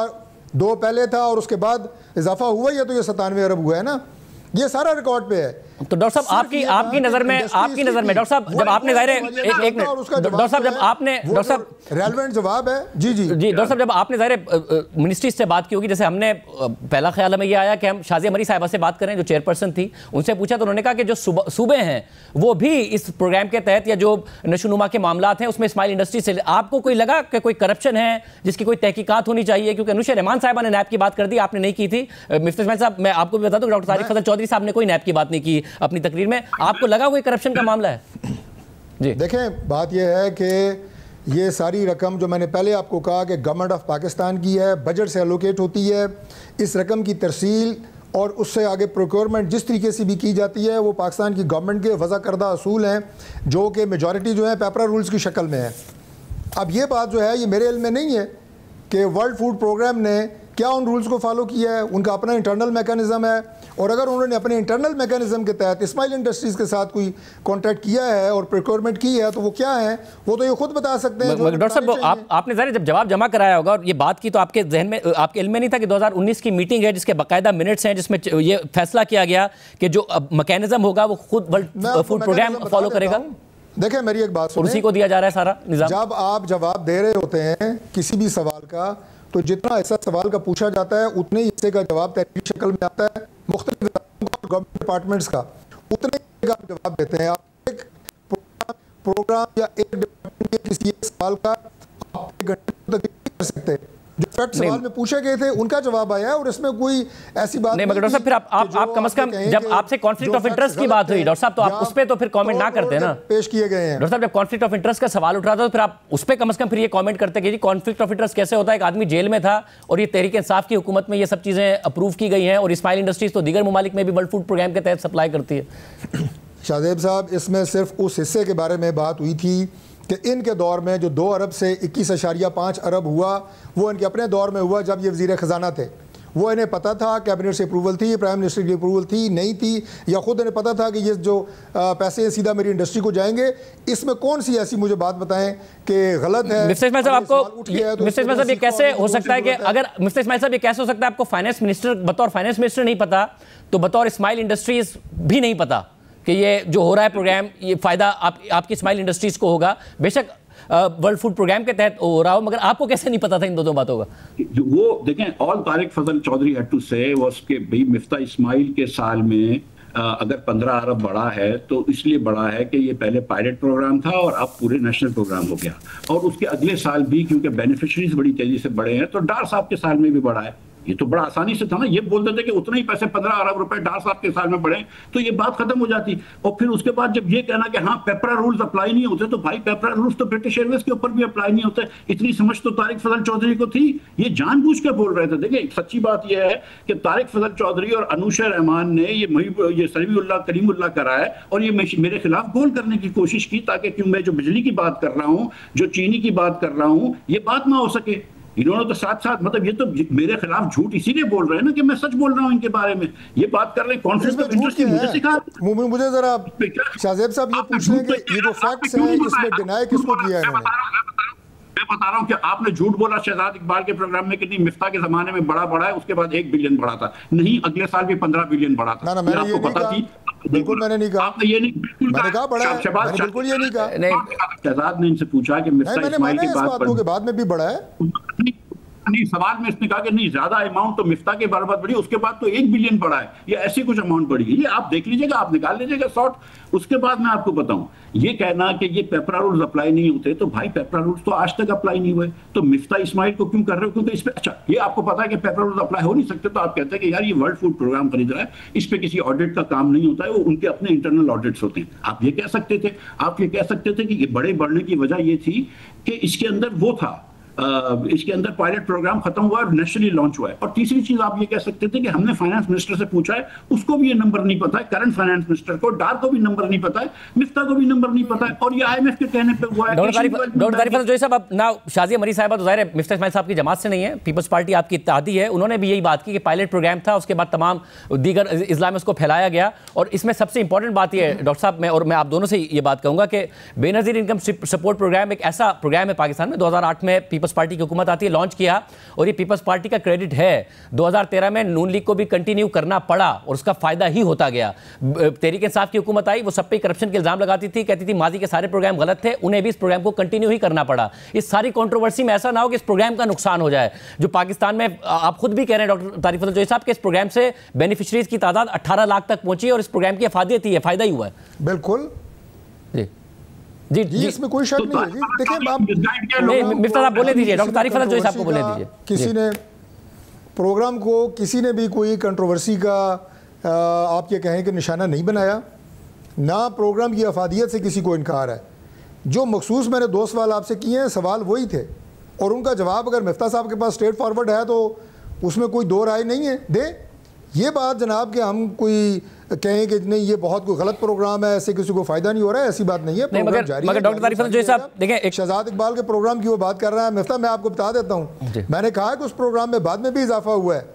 2 पहले था और उसके बाद इजाफा हुआ ही है, तो ये 97 अरब हुआ है ना, ये सारा रिकॉर्ड पे है। तो डॉक्टर साहब आपकी नजर में डॉक्टर साहब जब आपने जाहिर है एक मिनट डॉक्टर साहब जब आपने डॉक्टर साहब रेलेवेंट जवाब है जी डॉक्टर साहब जब आपने जाहिर है मिनिस्ट्री से बात की होगी, जैसे हमने पहला ख्याल हमें ये आया कि हम शाजिया मरी साहिबा से बात करें जो चेयरपर्सन थी, उनसे पूछा तो उन्होंने कहा कि जो सूबे हैं वो भी इस प्रोग्राम के तहत या जो नशोनुमा के मामला हैं उसमें स्माइल इंडस्ट्री से आपको कोई लगा कि कोई करप्शन है जिसकी कोई तहकीकात होनी चाहिए? क्योंकि अनुशा रहमान साहिबा ने नैब की बात कर दी, आपने नहीं की थी। मिफ्ता इस्माइल साहब मैं आपको भी बता दूं डॉक्टर तारिक फजल चौधरी साहब ने कोई नैब की बात नहीं की अपनी तकरीर में, आपको लगा कोई करप्शन का मामला है? जी देखें, बात यह है कि ये सारी रकम जो मैंने पहले आपको कहा कि गवर्नमेंट ऑफ पाकिस्तान की है, बजट से एलोकेट होती है। इस रकम की तरसील और उससे आगे प्रोक्योरमेंट जिस तरीके से भी की जाती है वो पाकिस्तान की गवर्नमेंट के वज़ा करदा असूल हैं, जो कि मेजॉरिटी जो है पेपरा रूल्स की शक्ल में है। अब ये बात जो है ये मेरे इल्म में नहीं है कि वर्ल्ड फूड प्रोग्राम ने क्या उन रूल्स को फॉलो किया है, उनका अपना इंटरनल मैकेनिज्म है। और अगर उन्होंने अपने इंटरनल मैकेनिज्म के तहत स्माइल इंडस्ट्रीज़ के साथ कोई कॉन्ट्रैक्ट किया है और प्रोक्योरमेंट की है तो वो क्या है, वो तो ये खुद बता सकते हैं। डॉक्टर साहब आपने ज़रा जब जवाब जमा कराया होगा और ये बात की तो आपके जहन में, आपके इल्म में नहीं था कि 2019 की मीटिंग है जिसके बाकायदा मिनट्स हैं जिसमें ये फैसला किया गया कि जो मैकेनिज्म होगा वो खुद वर्ल्ड फूड प्रोग्राम फॉलो करेगा? देखिए मेरी एक बात सुनिए, उसी को दिया जा रहा है सारा निजाम। जब आप जवाब दे रहे होते हैं किसी भी सवाल का, तो जितना ऐसा सवाल का पूछा जाता है उतने ही हिस्से का जवाब तहरीरी शक्ल में आता है मुख्तलिफ गवर्नमेंट डिपार्टमेंट्स का, उतने ही आप जवाब देते हैं। आप एक प्रोग्राम या एक डिपार्टमेंट के किसी एक सवाल का आप 1 घंटे तक कर सकते हैं, जो फैक्ट सवाल में पूछे गए थे उनका जवाब आया है और इसमें कोई ऐसी बात नहीं। मगर डॉक्टर साहब फिर आप कम से कम जब आपसे कॉन्फ्लिक्ट ऑफ इंटरेस्ट की बात हुई डॉक्टर साहब, तो आप उस पर तो फिर कमेंट ना करते ना, पेश किए गए हैं। डॉक्टर साहब जब कॉन्फ्लिक्ट ऑफ इंटरेस्ट का सवाल उठ रहा था तो फिर आप उस पर कम से कम फिर ये कमेंट करते कि जी कॉन्फ्लिक्ट ऑफ इंटरेस्ट कैसे होता है, एक आदमी जेल में था और ये तहरीक इंसाफ की हुकूमत में ये सब चीजें अप्रूव की गई हैं और इस्माइल इंडस्ट्रीज तो दीगर ममालिक में भी वर्ल्ड फूड प्रोग्राम के तहत सप्लाई करती है। शाहजेब साहब, इसमें सिर्फ उस हिस्से के बारे में बात हुई थी कि इनके दौर में जो 2 अरब से 21.5 अरब हुआ वो इनके अपने दौर में हुआ जब ये वज़ीर ख़जाना थे। वो इन्हें पता था, कैबिनेट से अप्रूवल थी, प्राइम मिनिस्टर की अप्रूवल थी नहीं थी, या ख़ुद इन्हें पता था कि ये जो पैसे सीधा मेरी इंडस्ट्री को जाएंगे। इसमें कौन सी ऐसी मुझे बात बताएं कि गलत है? मिस्टर इस्माइल साहब आपको मिस्टर इस्माइल साहब ये कैसे हो सकता है कि अगर मिस्टर इस्माइल साहब ये कैसे हो सकता है आपको फाइनेंस मिनिस्टर बतौर फाइनेंस मिनिस्टर नहीं पता तो बतौर इस्माइल इंडस्ट्रीज भी नहीं पता कि ये जो हो रहा है प्रोग्राम ये फ़ायदा आपकी इस्माइल इंडस्ट्रीज़ को होगा? बेशक वर्ल्ड फूड प्रोग्राम के तहत हो रहा हो, मगर आपको कैसे नहीं पता था इन दोनों बातों का? वो देखें, all Tariq Fazal Chaudhry had to say was के भाई मिफ्ता इस्माइल के साल में अगर 15 अरब बढ़ा है तो इसलिए बढ़ा है कि ये पहले पायलट प्रोग्राम था और अब पूरे नेशनल प्रोग्राम हो गया, और उसके अगले साल भी क्योंकि बेनिफिशरीज बड़ी तेजी से बढ़े हैं तो डार साहब के साल में भी बढ़ा है। ये तो बड़ा आसानी से था ना, ये बोल देते कि उतने ही पैसे 15 अरब रुपए डार साहब के साल में बढ़े तो ये बात खत्म हो जाती। और फिर उसके बाद जब ये कहना कि हाँ पेपरा रूल्स अप्लाई नहीं होते, तो भाई पेपरा रूल्स तो ब्रिटिश एयरवेज के ऊपर भी अप्लाई नहीं होते। इतनी समझ तो तारिक फजल चौधरी को थी, ये जानबूझ के बोल रहे थे। देखिए सच्ची बात यह है कि तारिक फजल चौधरी और अनुशा रहमान ने ये सलीमुल्लाह करीमुल्लाह करा है और ये मेरे खिलाफ गोल करने की कोशिश की ताकि क्यों मैं जो बिजली की बात कर रहा हूँ, जो चीनी की बात कर रहा हूँ, ये बात ना हो सके। इन्होंने तो साथ साथ मतलब ये तो मेरे खिलाफ झूठ इसीलिए बोल रहे हैं ना कि मैं सच बोल रहा हूं इनके बारे में। ये बात कर रहे हैं कॉन्फ्लिक्ट ऑफ इंटरेस्ट की मुझे सिखा। मुझे जरा शाहजेब साहब ये पूछ लें कि ये जो फैक्ट्स हैं इसमें डिनाई किसको किया है? मैं बता रहा हूं कि आपने झूठ बोला शहजाद इकबाल के प्रोग्राम में कितनी मिफ्ता के जमाने में बड़ा है, उसके बाद 1 बिलियन बढ़ा था। नहीं, अगले साल भी 15 बिलियन बढ़ा था। ना आपको पता थी? बिल्कुल मैंने नहीं कहा। आपने ये नहीं बिल्कुल मैंने कहा बड़ा है, मैंने बिल्कुल ये नहीं कहा। शहजाद ने इनसे पूछा कि मिफ्ता इस्माइल की बात बाद में भी बढ़ा है। नहीं, सवाल में इसने कहा कि नहीं ज्यादा अमाउंट तो मिफ्ता के बराबर बढ़ी, उसके बाद तो 1 बिलियन बढ़ा है, ये ऐसी कुछ अमाउंट बढ़ी है। ये आप देख लीजिएगा, आप निकाल लीजिएगा शॉर्ट। उसके बाद मैं आपको बताऊं, ये कहना कि ये पेपरा रूल्स अप्लाई नहीं होते, तो भाई पेपरा रूल्स तो आज तक अप्लाई नहीं हुए, तो मिफ्ता इस्माइल को क्यों कर रहे हो? क्योंकि इस पे अच्छा ये आपको पता है कि पेपरा रूल्स अप्लाई हो नहीं सकते, तो आप कहते हैं कि यार ये वर्ल्ड फूड प्रोग्राम खरीद रहा है, इस पे किसी ऑडिट का काम नहीं होता है, वो उनके अपने इंटरनल ऑडिट्स होते हैं। आप ये कह सकते थे, आप ये कह सकते थे कि ये बड़े बढ़ने की वजह ये थी कि इसके अंदर वो था, इसके अंदर पायलट प्रोग्राम खत्म हुआ और नेशनली लॉन्च हुआ है। और तीसरी चीज आप ये कह सकते थे कि हमने फाइनेंस मिनिस्टर से पूछा है, उसको भी ये नंबर नहीं पता है, करंट फाइनेंस मिनिस्टर को, डार को भी नंबर नहीं पता है, मिफ्ता को भी नंबर नहीं पता है, और ये IMF के कहने पे हुआ है। डॉक्टर तारिक फजल साहब, अब ना शाजिया मरी साहिबा तो जाहिर है मिफ्ता इस्माइल साहब की जमात से नहीं है, पीपल्स पार्टी आपकी इत्तेहादी है, उन्होंने भी यही बात की कि पायलट प्रोग्राम था, उसके बाद तमाम दीगर इस्लाम में उसको फैलाया गया। और इसमें सबसे इंपॉर्टेंट बात यह है डॉक्टर साहब, मैं आप दोनों से ये बात कहूंगा कि बेनज़ीर इनकम सपोर्ट प्रोग्राम एक ऐसा प्रोग्राम है पाकिस्तान में, 2008 में पीपल्स पार्टी की हुकूमत आती लॉन्च किया, और ये पीपल्स पार्टी का क्रेडिट है। 2013 में नून लीग को भी कंटिन्यू करना पड़ा और उसका फायदा ही होता गया। तहरीक इंसाफ की हुकूमत आई, वो सब पे करप्शन के इल्जाम लगाती थी, कहती थी माजी के सारे प्रोग्राम गलत थे, उन्हें भी इस प्रोग्राम को कंटिन्यू ही करना पड़ा। इस सारी कंट्रोवर्सी में ऐसा ना हो कि इस प्रोग्राम का नुकसान हो जाए, जो पाकिस्तान में आप खुद भी कह रहे हैं डॉक्टर तारिक फजल चौधरी साहब के इस प्रोग्राम से बेनिफिशरीज की तादाद 18 लाख तक पहुंची और इस प्रोग्राम की अफादियत ही है, फायदा ही हुआ है। बिल्कुल जी जी, इसमें कोई शक नहीं है जी। देखिए आप मिफ्ता साहब बोले दीजिए, डॉक्टर तारिक फजल चौधरी साहब को बोले दीजिए। किसी ने प्रोग्राम को किसी ने भी कोई कंट्रोवर्सी का आप ये कहें कि निशाना नहीं बनाया, ना प्रोग्राम की अफादियत से किसी को इनकार है। जो मखसूस मैंने 2 सवाल आपसे किए हैं, सवाल वही थे, और उनका जवाब अगर मिफ्ता साहब के पास स्ट्रेट फॉरवर्ड है तो उसमें कोई 2 राय नहीं है। दे ये बात जनाब कि हम कोई कहें कि नहीं ये बहुत कोई गलत प्रोग्राम है, ऐसे किसी को फायदा नहीं हो रहा है, ऐसी बात नहीं है। प्रोग्राम जारी है। मगर डॉक्टर तारिक फजल चौधरी साहब देखें, एक शहजाद इकबाल के प्रोग्राम की वो बात कर रहा है मिफ्ता, मैं आपको बता देता हूँ, मैंने कहा कि उस प्रोग्राम में बाद में भी इजाफा हुआ है।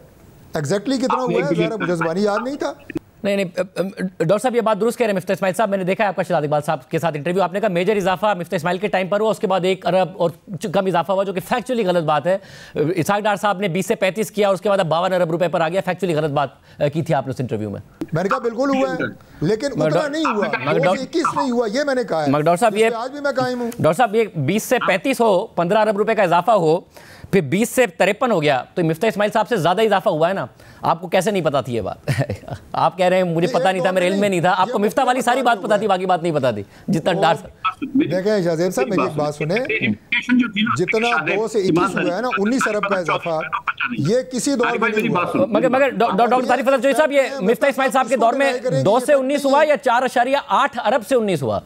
एग्जैक्टली कितना हुआ है ज़रा मुझे ज़बानी याद नहीं था। नहीं डॉक्टर साहब ये बात दुरुस्त कह रहे हैं मिफ्ता इस्माइल साहब, मैंने देखा है आपका शहजाद इकबाल साहब के साथ इंटरव्यू, आपने कहा मेजर इजाफा मिफ्ता इस्माइल के टाइम पर हुआ, उसके बाद 1 अरब और कम इजाफा हुआ, जो कि फैक्चुअली गलत बात है। इसहाक डार साहब ने 20 से 35 किया, उसके बाद 52 अरब रुपए पर आ गया, फैक्चुअली गलत बात की थी आपने उस इंटरव्यू में। मैंने कहा बिल्कुल हुआ है, लेकिन उतना नहीं हुआ, 21 नहीं हुआ, ये मैंने कहा है। डॉक्टर साहब ये आज भी मैं कायम हूं। डॉक्टर साहब ये 20 से 35 हो, 15 अरब रुपए का इजाफा हो, फिर 20 से 53 हो गया, तो मिफ्ता इस्माइल साहब से ज़्यादा इजाफा हुआ है ना। आपको कैसे नहीं पता थी ये बात? आप कह रहे हैं मुझे पता नहीं था, मेरे इल्म में नहीं था। आपको मिफ्ता वाली सारी बात पता थी, बाकी बात नहीं पता थी। जितना डार देखें शाहजेब साहब, मेरी एक बात सुने, जितना 2 से 21 हुआ है ना 19 अरब का इजाफा, ये किसी दौर में नहीं हुआ। मगर डॉक्टर तारिक फजल चौधरी साहब, ये मिफ्ता इस्माइल साहब के दौर में 2 से 19 हुआ या 4.8 अरब से 19 हुआ?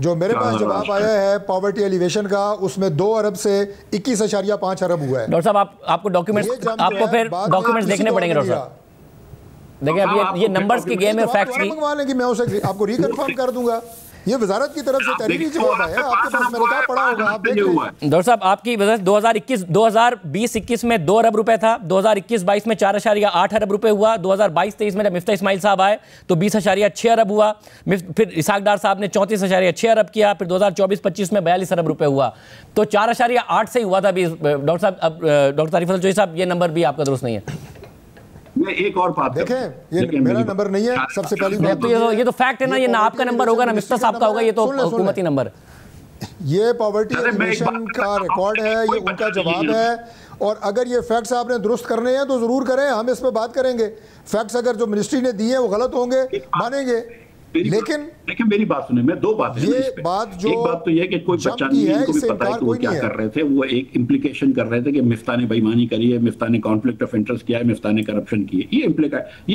जो मेरे पास जवाब आया है पॉवर्टी एलिवेशन का, उसमें 2 अरब से 21.5 अरब हुआ है। डॉक्टर साहब आपको डॉक्यूमेंट्स, आपको फिर डॉक्यूमेंट्स देखने पड़ेंगे डॉक्टर साहब। देखिए अब ये नंबर्स की गेम है, फैक्ट्स की। मंगवा लेंगे, मैं उसे आपको रिकन्फर्म कर दूंगा। ये वजारत की तरफ से तहरीरी जवाब है, आपके पास मेरे कहा पड़ा होगा, आप देख लें। डॉक्टर साहब आपकी वजह 2020-21 में 2 अरब रुपए था, 2021-22 में 4.8 अरब रुपए हुआ, 2022-23 में जब मिफ्ता इस्माइल साहब आए तो 20.6 अरब हुआ, फिर इसाक डार साहब ने 34.6 अरब किया, फिर 2024-25 में 42 अरब रुपए हुआ, तो 4.8 से ही हुआ था। डॉक्टर साहब, अब डॉक्टर तारिक फजल चौधरी साहब, ये नंबर भी आपका दुरुस्त नहीं है। मैं एक और बात देखें, ये मेरा नंबर नहीं है। सबसे पहली बात तो ये तो फैक्ट है ना, ये ना आपका नंबर होगा ना मिफ्ता साहब का होगा, ये तो हुकूमती नंबर। ये पॉवर्टी एलिवेशन का रिकॉर्ड है, ये उनका जवाब है। और अगर ये फैक्ट्स आपने दुरुस्त करने हैं तो जरूर करें, हम इस पर बात करेंगे। फैक्ट्स अगर जो मिनिस्ट्री ने दिए हैं वो गलत होंगे, मानेंगे, लेकिन मेरी बात सुने, मैं 2 बातें, ये बात जो एक बात तो ये कि कोई बच्चा नहीं है, इनको भी पता है कि वो क्या कर रहे थे। वो एक इम्प्लीकेशन कर रहे थे कि मिफ्ता ने बेईमानी करी है, मिफ्ता ने कॉन्फ्लिक्ट ऑफ इंटरेस्ट किया है, मिफ्ता ने करप्शन की है, ये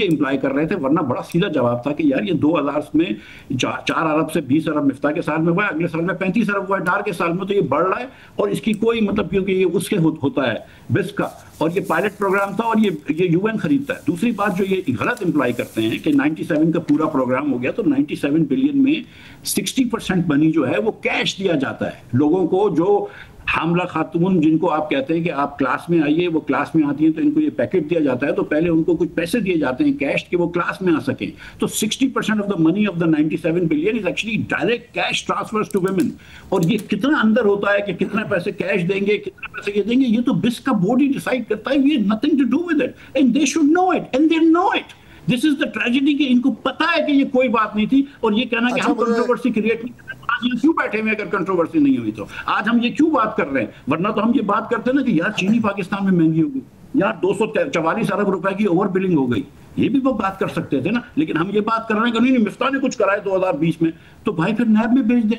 इम्प्लाई कर रहे थे। वरना बड़ा सीधा जवाब था कि यार ये 2000 में 4 अरब से 20 अरब मिफ्ता के साल में हुआ है, अगले साल में 35 अरब हुआ है, डार के साल में तो ये बढ़ रहा है। और इसकी कोई मतलब, क्योंकि ये उसके होता है बिस्क का, और ये पायलट प्रोग्राम था और ये यूएन खरीदता है। दूसरी बात जो ये गलत इंप्लाई करते हैं कि 97 का पूरा प्रोग्राम हो गया, तो 97 बिलियन में 60% मनी जो है वो कैश दिया जाता है लोगों को। जो हामला खातून जिनको आप कहते हैं कि आप क्लास में आइए, वो क्लास में आती हैं तो इनको ये पैकेट दिया जाता है, तो पहले उनको कुछ पैसे दिए जाते हैं कैश कि वो क्लास में आ सकें। तो 60% of the money of the 97 billion is actually direct cash transfers to women. और ये कितना अंदर होता है कि कितने पैसे कैश देंगे, कितने पैसे ये देंगे, ये तो बिस्क का बोर्ड ही डिसाइड करता है। ये nothing to do with it, and they should know it, and they know it. This is the tragedy कि इनको पता है कि ये कोई बात नहीं थी, और ये कहना कि हम कंट्रोवर्सी क्रिएट नहीं कर रहे। आज ये क्यों बैठे हुए, अगर कंट्रोवर्सी नहीं हुई तो आज हम ये क्यों बात कर रहे हैं? वरना तो हम ये बात करते ना कि यार चीनी पाकिस्तान में महंगी हो गई, यार 244 अरब रुपए की ओवर बिलिंग हो गई, ये भी वो बात कर सकते थे ना। लेकिन हम ये बात कर रहे हैं कि नहीं मिफ्ता ने कुछ कराया 2020 में, तो भाई फिर नैब में भेज दें,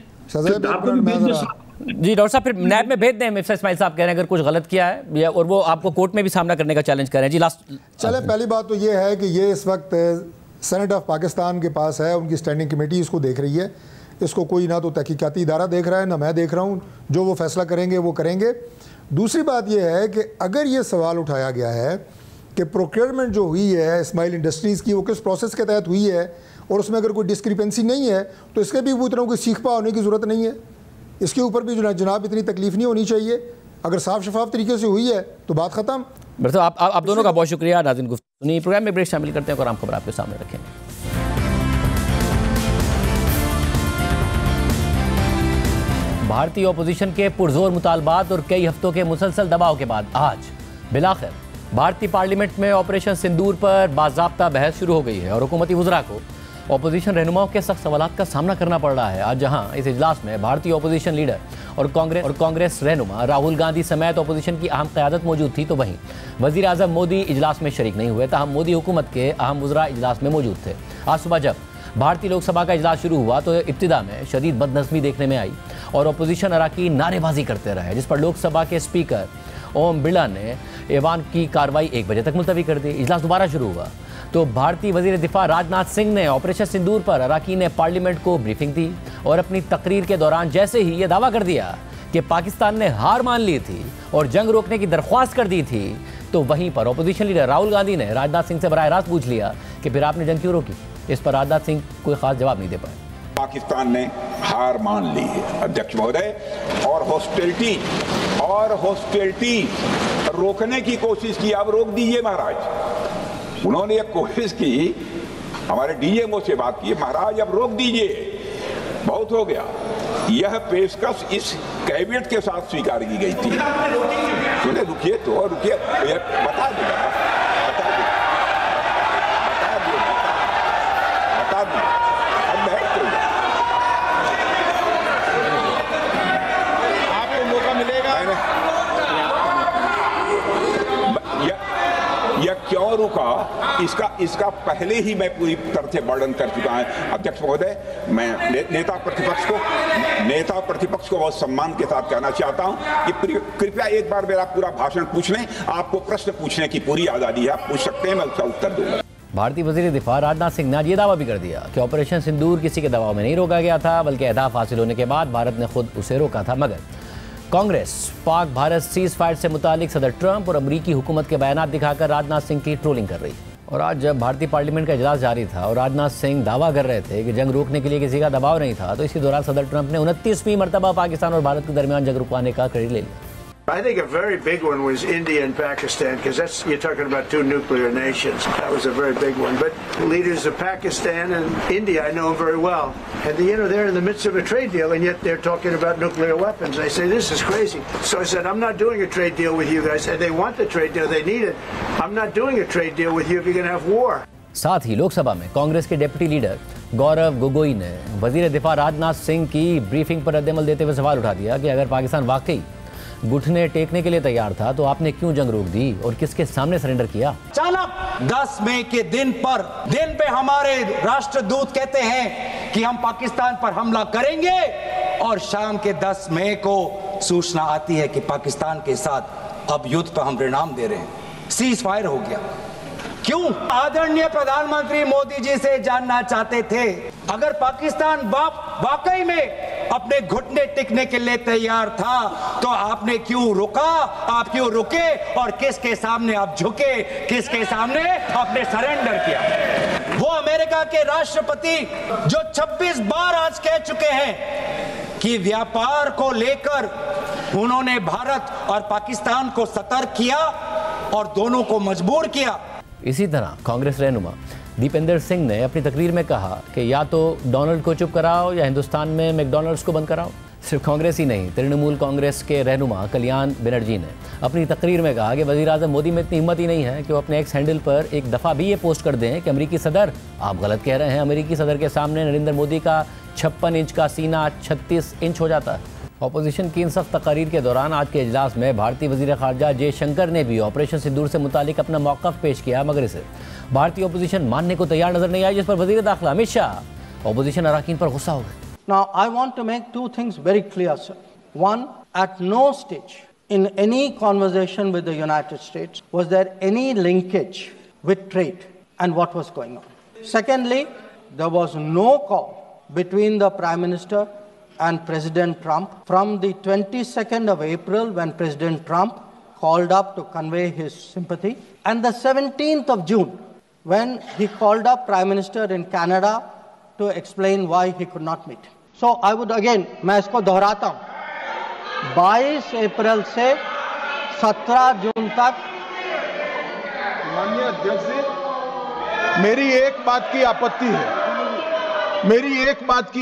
जी डॉक्टर साहब, फिर नैब में भेज दें। मिफ्ता इस्माइल साहब कह रहे हैं अगर कुछ गलत किया है, और वो आपको कोर्ट में भी सामना करने का चैलेंज कर रहे हैं। जी लास्ट चले, पहली बात तो ये है कि ये इस वक्त सेनेट ऑफ पाकिस्तान के पास है, उनकी स्टैंडिंग कमेटी इसको देख रही है। इसको कोई ना तो तहकीकाती इदारा देख रहा है, ना मैं देख रहा हूँ। जो वो फैसला करेंगे वो करेंगे। दूसरी बात यह है कि अगर ये सवाल उठाया गया है कि प्रोक्योरमेंट जो हुई है इस्माइल इंडस्ट्रीज़ की, वो किस प्रोसेस के तहत हुई है, और उसमें अगर कोई डिस्क्रिपेंसी नहीं है, तो इसके भी वो इतना कोई सीखपा होने की ज़रूरत नहीं है। इसके ऊपर भी जनाब इतनी तकलीफ नहीं होनी चाहिए। अगर साफ शफाफ तरीके से हुई है तो बात ख़त्म। बस आप दोनों का बहुत शुक्रिया। नाज़रीन गुफ्तगू प्रोग्राम में ब्रेक शामिल करते हैं और आम खबर आपके सामने रखेंगे। भारतीय ओपोजिशन के पुरजोर मुतालबात और कई हफ्तों के मुसलसल दबाव के बाद आज बिलाखिर भारतीय पार्लियामेंट में ऑपरेशन सिंदूर पर बाज़ाब्ता बहस शुरू हो गई है और हुकूमती वज़रा को ओपोजिशन रहनुमाओं के सख्त सवालात का सामना करना पड़ रहा है। आज जहां इस इजलास में भारतीय ओपोजिशन लीडर और कांग्रेस रहनुमा राहुल गांधी समेत ओपोजिशन की अहम क़यादत मौजूद थी, तो वहीं वज़ीर आज़म मोदी इजलास में शरीक नहीं हुए। ताहम मोदी हुकूमत के अहम वज़रा इजलास में मौजूद थे। आज सुबह जब भारतीय लोकसभा का इजलास शुरू हुआ तो इब्तिदा में शदीद बदनज़मी देखने में आई और ओपोजिशन अराकीन नारेबाजी करते रहे, जिस पर लोकसभा के स्पीकर ओम बिरला ने ऐवान की कार्रवाई 1 बजे तक मुलतवी कर दी। इजलास दोबारा शुरू हुआ तो भारतीय वज़ीर दिफा राजनाथ सिंह ने ऑपरेशन सिंदूर पर अराकीन पार्लियामेंट को ब्रीफिंग दी और अपनी तकरीर के दौरान जैसे ही ये दावा कर दिया कि पाकिस्तान ने हार मान ली थी और जंग रोकने की दरख्वास्त कर दी थी, तो वहीं पर ओपोजिशन लीडर राहुल गांधी ने राजनाथ सिंह से बराह रास्त पूछ लिया कि फिर आपने जंग क्यों रोकी। इस पर राजनाथ सिंह कोई खास जवाब नहीं दे पाए। पाकिस्तान ने हार मान ली है अध्यक्ष महोदय, और हॉस्टिलिटी रोकने की कोशिश की। अब रोक दीजिए महाराज। उन्होंने एक कोशिश की, हमारे डीएमओ से बात की, महाराज अब रोक दीजिए, बहुत हो गया। यह पेशकश इस कैबिनेट के साथ स्वीकार की गई थी। सुने, रुकिए तो रुकिए, बता दूंगा। आपको मौका मिलेगा। इसका पहले ही मैं पूरी तरह से वर्णन कर चुका हूं। अध्यक्ष महोदय, मैं नेता प्रतिपक्ष को बहुत सम्मान के साथ कहना चाहता हूं कि कृपया एक बार मेरा पूरा भाषण पूछ लें। आपको प्रश्न पूछने की पूरी आजादी है, आप पूछ सकते हैं, मैं उसका उत्तर दूंगा। भारतीय वजीर दिफा राजनाथ सिंह ने आज ये दावा भी कर दिया कि ऑपरेशन सिंदूर किसी के दबाव में नहीं रोका गया था, बल्कि अहदाफ हासिल होने के बाद भारत ने खुद उसे रोका था। मगर कांग्रेस पाक भारत सीज फायर से मुतालिक सदर ट्रंप और अमरीकी हुकूमत के बयान दिखाकर राजनाथ सिंह की ट्रोलिंग कर रही। और आज जब भारतीय पार्लियामेंट का इजलास जारी था और राजनाथ सिंह दावा कर रहे थे कि जंग रोकने के लिए किसी का दबाव नहीं था, तो इसी दौरान सदर ट्रंप ने 29वीं मरतबा पाकिस्तान और भारत के दरमियान जंग रुकवाने का क्रेडिट ले लिया। I think a very big one was India and Pakistan, because you're talking about two nuclear nations. That was a very big one. But leaders of Pakistan and India, I know very well. And they're in the midst of a trade deal, and yet they're talking about nuclear weapons. I say, this is crazy. So I said, I'm not doing a trade deal with you guys. And they want the trade deal, they need it. I'm not doing a trade deal with you if you're going to have war. साथ ही लोकसभा में कांग्रेस के deputy leader Gaurav Gogoi ने वजीर दिफा राजनाथ सिंह की briefing पर रद्दअमल देते हुए सवाल उठा दिया कि अगर पाकिस्तान वाकई घुटने टेकने के लिए तैयार था तो आपने क्यों जंग रोक दी और किसके सामने सरेंडर किया। अचानक 10 मई के दिन पे हमारे राष्ट्रदूत कहते हैं कि हम पाकिस्तान पर हमला करेंगे, और शाम के 10 मई को सूचना आती है कि पाकिस्तान के साथ अब युद्ध पर हम परिणाम दे रहे हैं, सीज फायर हो गया। क्यों? आदरणीय प्रधानमंत्री मोदी जी से जानना चाहते थे, अगर पाकिस्तान वाकई में अपने घुटने टिकने के लिए तैयार था तो आपने क्यों रुका, आप क्यों रुके, और किसके सामने आप झुके, किसके सामने आपने सरेंडर किया। वो अमेरिका के राष्ट्रपति जो 26 बार आज कह चुके हैं कि व्यापार को लेकर उन्होंने भारत और पाकिस्तान को सतर्क किया और दोनों को मजबूर किया। इसी तरह कांग्रेस रहनुमा दीपेंद्र सिंह ने अपनी तकरीर में कहा कि या तो डोनाल्ड को चुप कराओ या हिंदुस्तान में मैकडॉनल्ड्स को बंद कराओ। सिर्फ कांग्रेस ही नहीं, तृणमूल कांग्रेस के रहनुमा कल्याण बनर्जी ने अपनी तकरीर में कहा कि वज़ीर-ए-आज़म मोदी में इतनी हिम्मत ही नहीं है कि वो अपने एक्स हैंडल पर एक दफ़ा भी ये पोस्ट कर दें कि अमेरिकी सदर, आप गलत कह रहे हैं, अमेरिकी सदर के सामने नरेंद्र मोदी का 56 इंच का सीना 36 इंच हो जाता है। अपोजिशन की इन सख्त तकारीर के दौरान आज के इजलास में भारतीय वज़ीर ख़ारजा जयशंकर ने भी ऑपरेशन सिंदूर से मुतालिक अपना मौक़िफ़ पेश किया, मगर इसे भारतीय अपोजिशन मानने को तैयार नजर नहीं आई, जिस पर वज़ीर दाखिला अमित शाह अपोजिशन अरकान पर गुस्सा हो गए। Now, I want to make two things very clear, sir. One, at no stage in any conversation with the United States was there any linkage with trade and what was going on. Secondly, there was no call between the Prime Minister and President Trump from the 22nd of April when President Trump called up to convey his sympathy, and the 17th of June when he called up Prime Minister in Canada to explain why he could not meet. So I would again, मैं इसको दोहराता हूँ, 22 अप्रैल से 17 जून तक। माननीय अध्यक्ष जी, मेरी एक बात की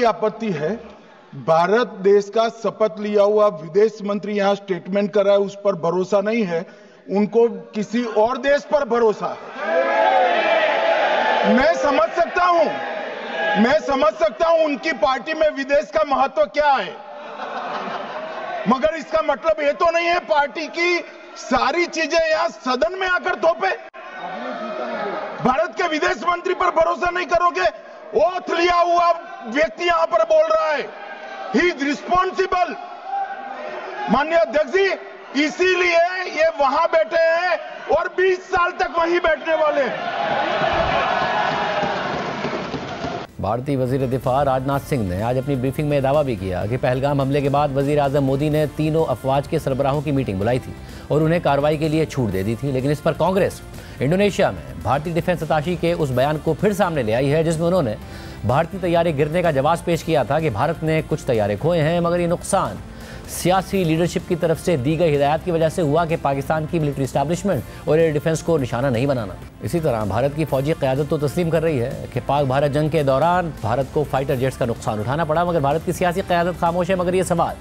आपत्ति है, भारत देश का शपथ लिया हुआ विदेश मंत्री यहाँ स्टेटमेंट कर रहा है, उस पर भरोसा नहीं है, उनको किसी और देश पर भरोसा है। मैं समझ सकता हूं उनकी पार्टी में विदेश का महत्व क्या है, मगर इसका मतलब ये तो नहीं है पार्टी की सारी चीजें यहां सदन में आकर थोपे। भारत के विदेश मंत्री पर भरोसा नहीं करोगे? ओथ लिया हुआ व्यक्ति यहां पर बोल रहा है, ही इज रिस्पॉन्सिबल। माननीय अध्यक्ष जी, इसीलिए ये वहां बैठे हैं और 20 साल तक वहीं बैठने वाले हैं। भारतीय वज़ीर दिफा राजनाथ सिंह ने आज अपनी ब्रीफिंग में दावा भी किया कि पहलगाम हमले के बाद वज़ीर आज़म मोदी ने तीनों अफवाज के सरबराहों की मीटिंग बुलाई थी और उन्हें कार्रवाई के लिए छूट दे दी थी, लेकिन इस पर कांग्रेस इंडोनेशिया में भारतीय डिफेंस अताशी के उस बयान को फिर सामने ले आई है जिसमें उन्होंने भारतीय तैयारे गिरने का जवाब पेश किया था कि भारत ने कुछ तैयारे खोए हैं, मगर ये नुकसान सियासी लीडरशिप की तरफ से दी गई हिदायत की वजह से हुआ कि पाकिस्तान की मिलिट्री एस्टैब्लिशमेंट और एयर डिफेंस को निशाना नहीं बनाना। इसी तरह भारत की फौजी क़यादत तो तस्लीम कर रही है कि पाक भारत जंग के दौरान भारत को फाइटर जेट्स का नुकसान उठाना पड़ा, मगर भारत की सियासी क़यादत खामोश है। मगर ये सवाल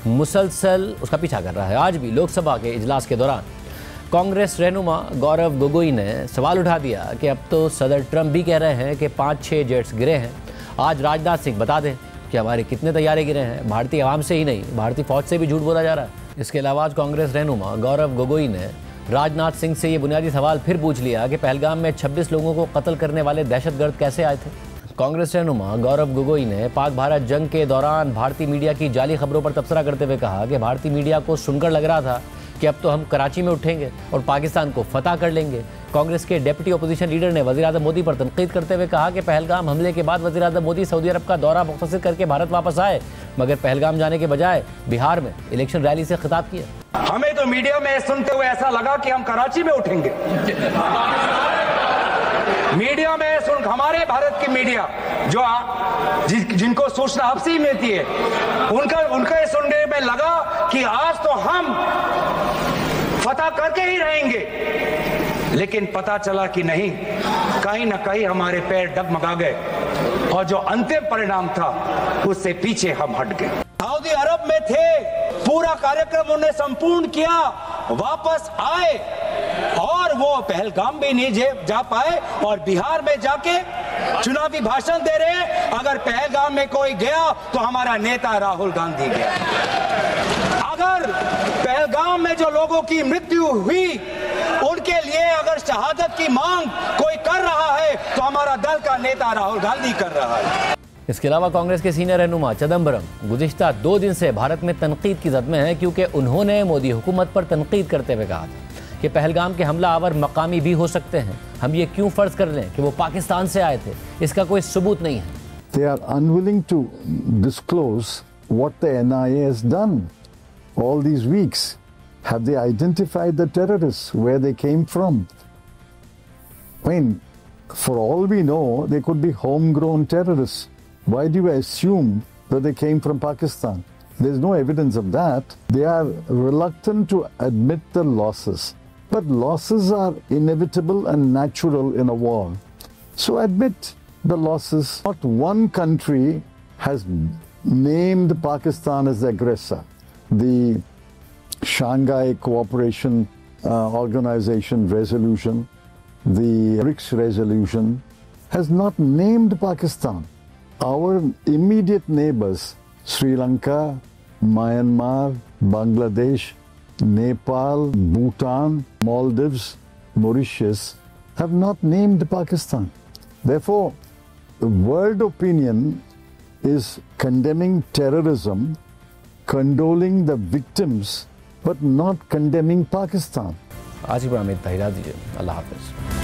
मुसलसल उसका पीछा कर रहा है। आज भी लोकसभा के इजलास के दौरान कांग्रेस रहनुमा गौरव गोगोई ने सवाल उठा दिया कि अब तो सदर ट्रंप भी कह रहे हैं कि 5-6 जेट्स गिरे हैं, आज राजनाथ सिंह बता दें कि हमारे कितने तैयारे गिरे हैं। भारतीय आवाम से ही नहीं, भारतीय फौज से भी झूठ बोला जा रहा है। इसके अलावा आज कांग्रेस रहनुमा गौरव गोगोई ने राजनाथ सिंह से ये बुनियादी सवाल फिर पूछ लिया कि पहलगाम में 26 लोगों को कत्ल करने वाले दहशतगर्द कैसे आए थे। कांग्रेस रहनुमा गौरव गोगोई ने पाक भारत जंग के दौरान भारतीय मीडिया की जाली खबरों पर तबसरा करते हुए कहा कि भारतीय मीडिया को सुनकर लग रहा था कि अब तो हम कराची में उठेंगे और पाकिस्तान को फतह कर लेंगे। कांग्रेस के डेप्यूटी अपोजिशन लीडर ने वज़ीर-ए-आज़म मोदी पर तनकीद करते हुए कहा कि पहलगाम हमले के बाद वज़ीर-ए-आज़म मोदी सऊदी अरब का दौरा मुख्तसर करके भारत वापस आए, मगर पहलगाम जाने के बजाय बिहार में इलेक्शन रैली से खिताब किया। हमें तो मीडिया में सुनते हुए ऐसा लगा कि हम कराची में उठेंगे। मीडिया में सुन, हमारे भारत की मीडिया जो जिनको सूचना आपसी मिलती है, उनका सुनने में लगा कि आज तो हम फतह करके ही रहेंगे, लेकिन पता चला कि नहीं, कहीं ना कहीं हमारे पैर डगमगा गए और जो अंतिम परिणाम था उससे पीछे हम हट गए। सऊदी अरब में थे, पूरा कार्यक्रम उन्हें संपूर्ण किया, वापस आए और वो पहलगाम भी नहीं जा पाए और बिहार में जाके चुनावी भाषण दे रहे हैं। अगर पहलगाम में कोई गया तो हमारा नेता राहुल गांधी गया। अगर पहलगाम में जो लोगों की मृत्यु हुई उनके लिए अगर शहादत की मांग कोई कर रहा है तो हमारा दल का नेता राहुल गांधी कर रहा है। इसके अलावा कांग्रेस के सीनियर रहनुमा चिदम्बरम गुज़िश्ता 2 दिन से भारत में तनकीद की जद में है, क्योंकि उन्होंने मोदी हुकूमत पर तनकीद करते हुए कहा था कि पहलगाम के हमला आवर मकामी भी हो सकते हैं। हम ये क्यों फर्ज कर लें कि वो पाकिस्तान से आए थे, इसका कोई सबूत नहीं है। They are unwilling to disclose what the NIA has done all these weeks. Have they identified the terrorists, where they came from? I mean, for all we know, they could be homegrown terrorists. Why do you assume that they came from Pakistan? There's no evidence of that. They are reluctant to admit the losses. But losses are inevitable and natural in a war. So admit the losses. Not one country has named Pakistan as the aggressor. The Shanghai Cooperation Organization resolution, the BRICS resolution, has not named Pakistan. Our immediate neighbors, Sri Lanka, Myanmar, Bangladesh, Nepal, Bhutan, Maldives, Mauritius, have not named Pakistan. Therefore, the world opinion is condemning terrorism, condoling the victims, but not condemning Pakistan. आज की programme में इतना ही, दीजिए। अल्लाह हाफ़िज़।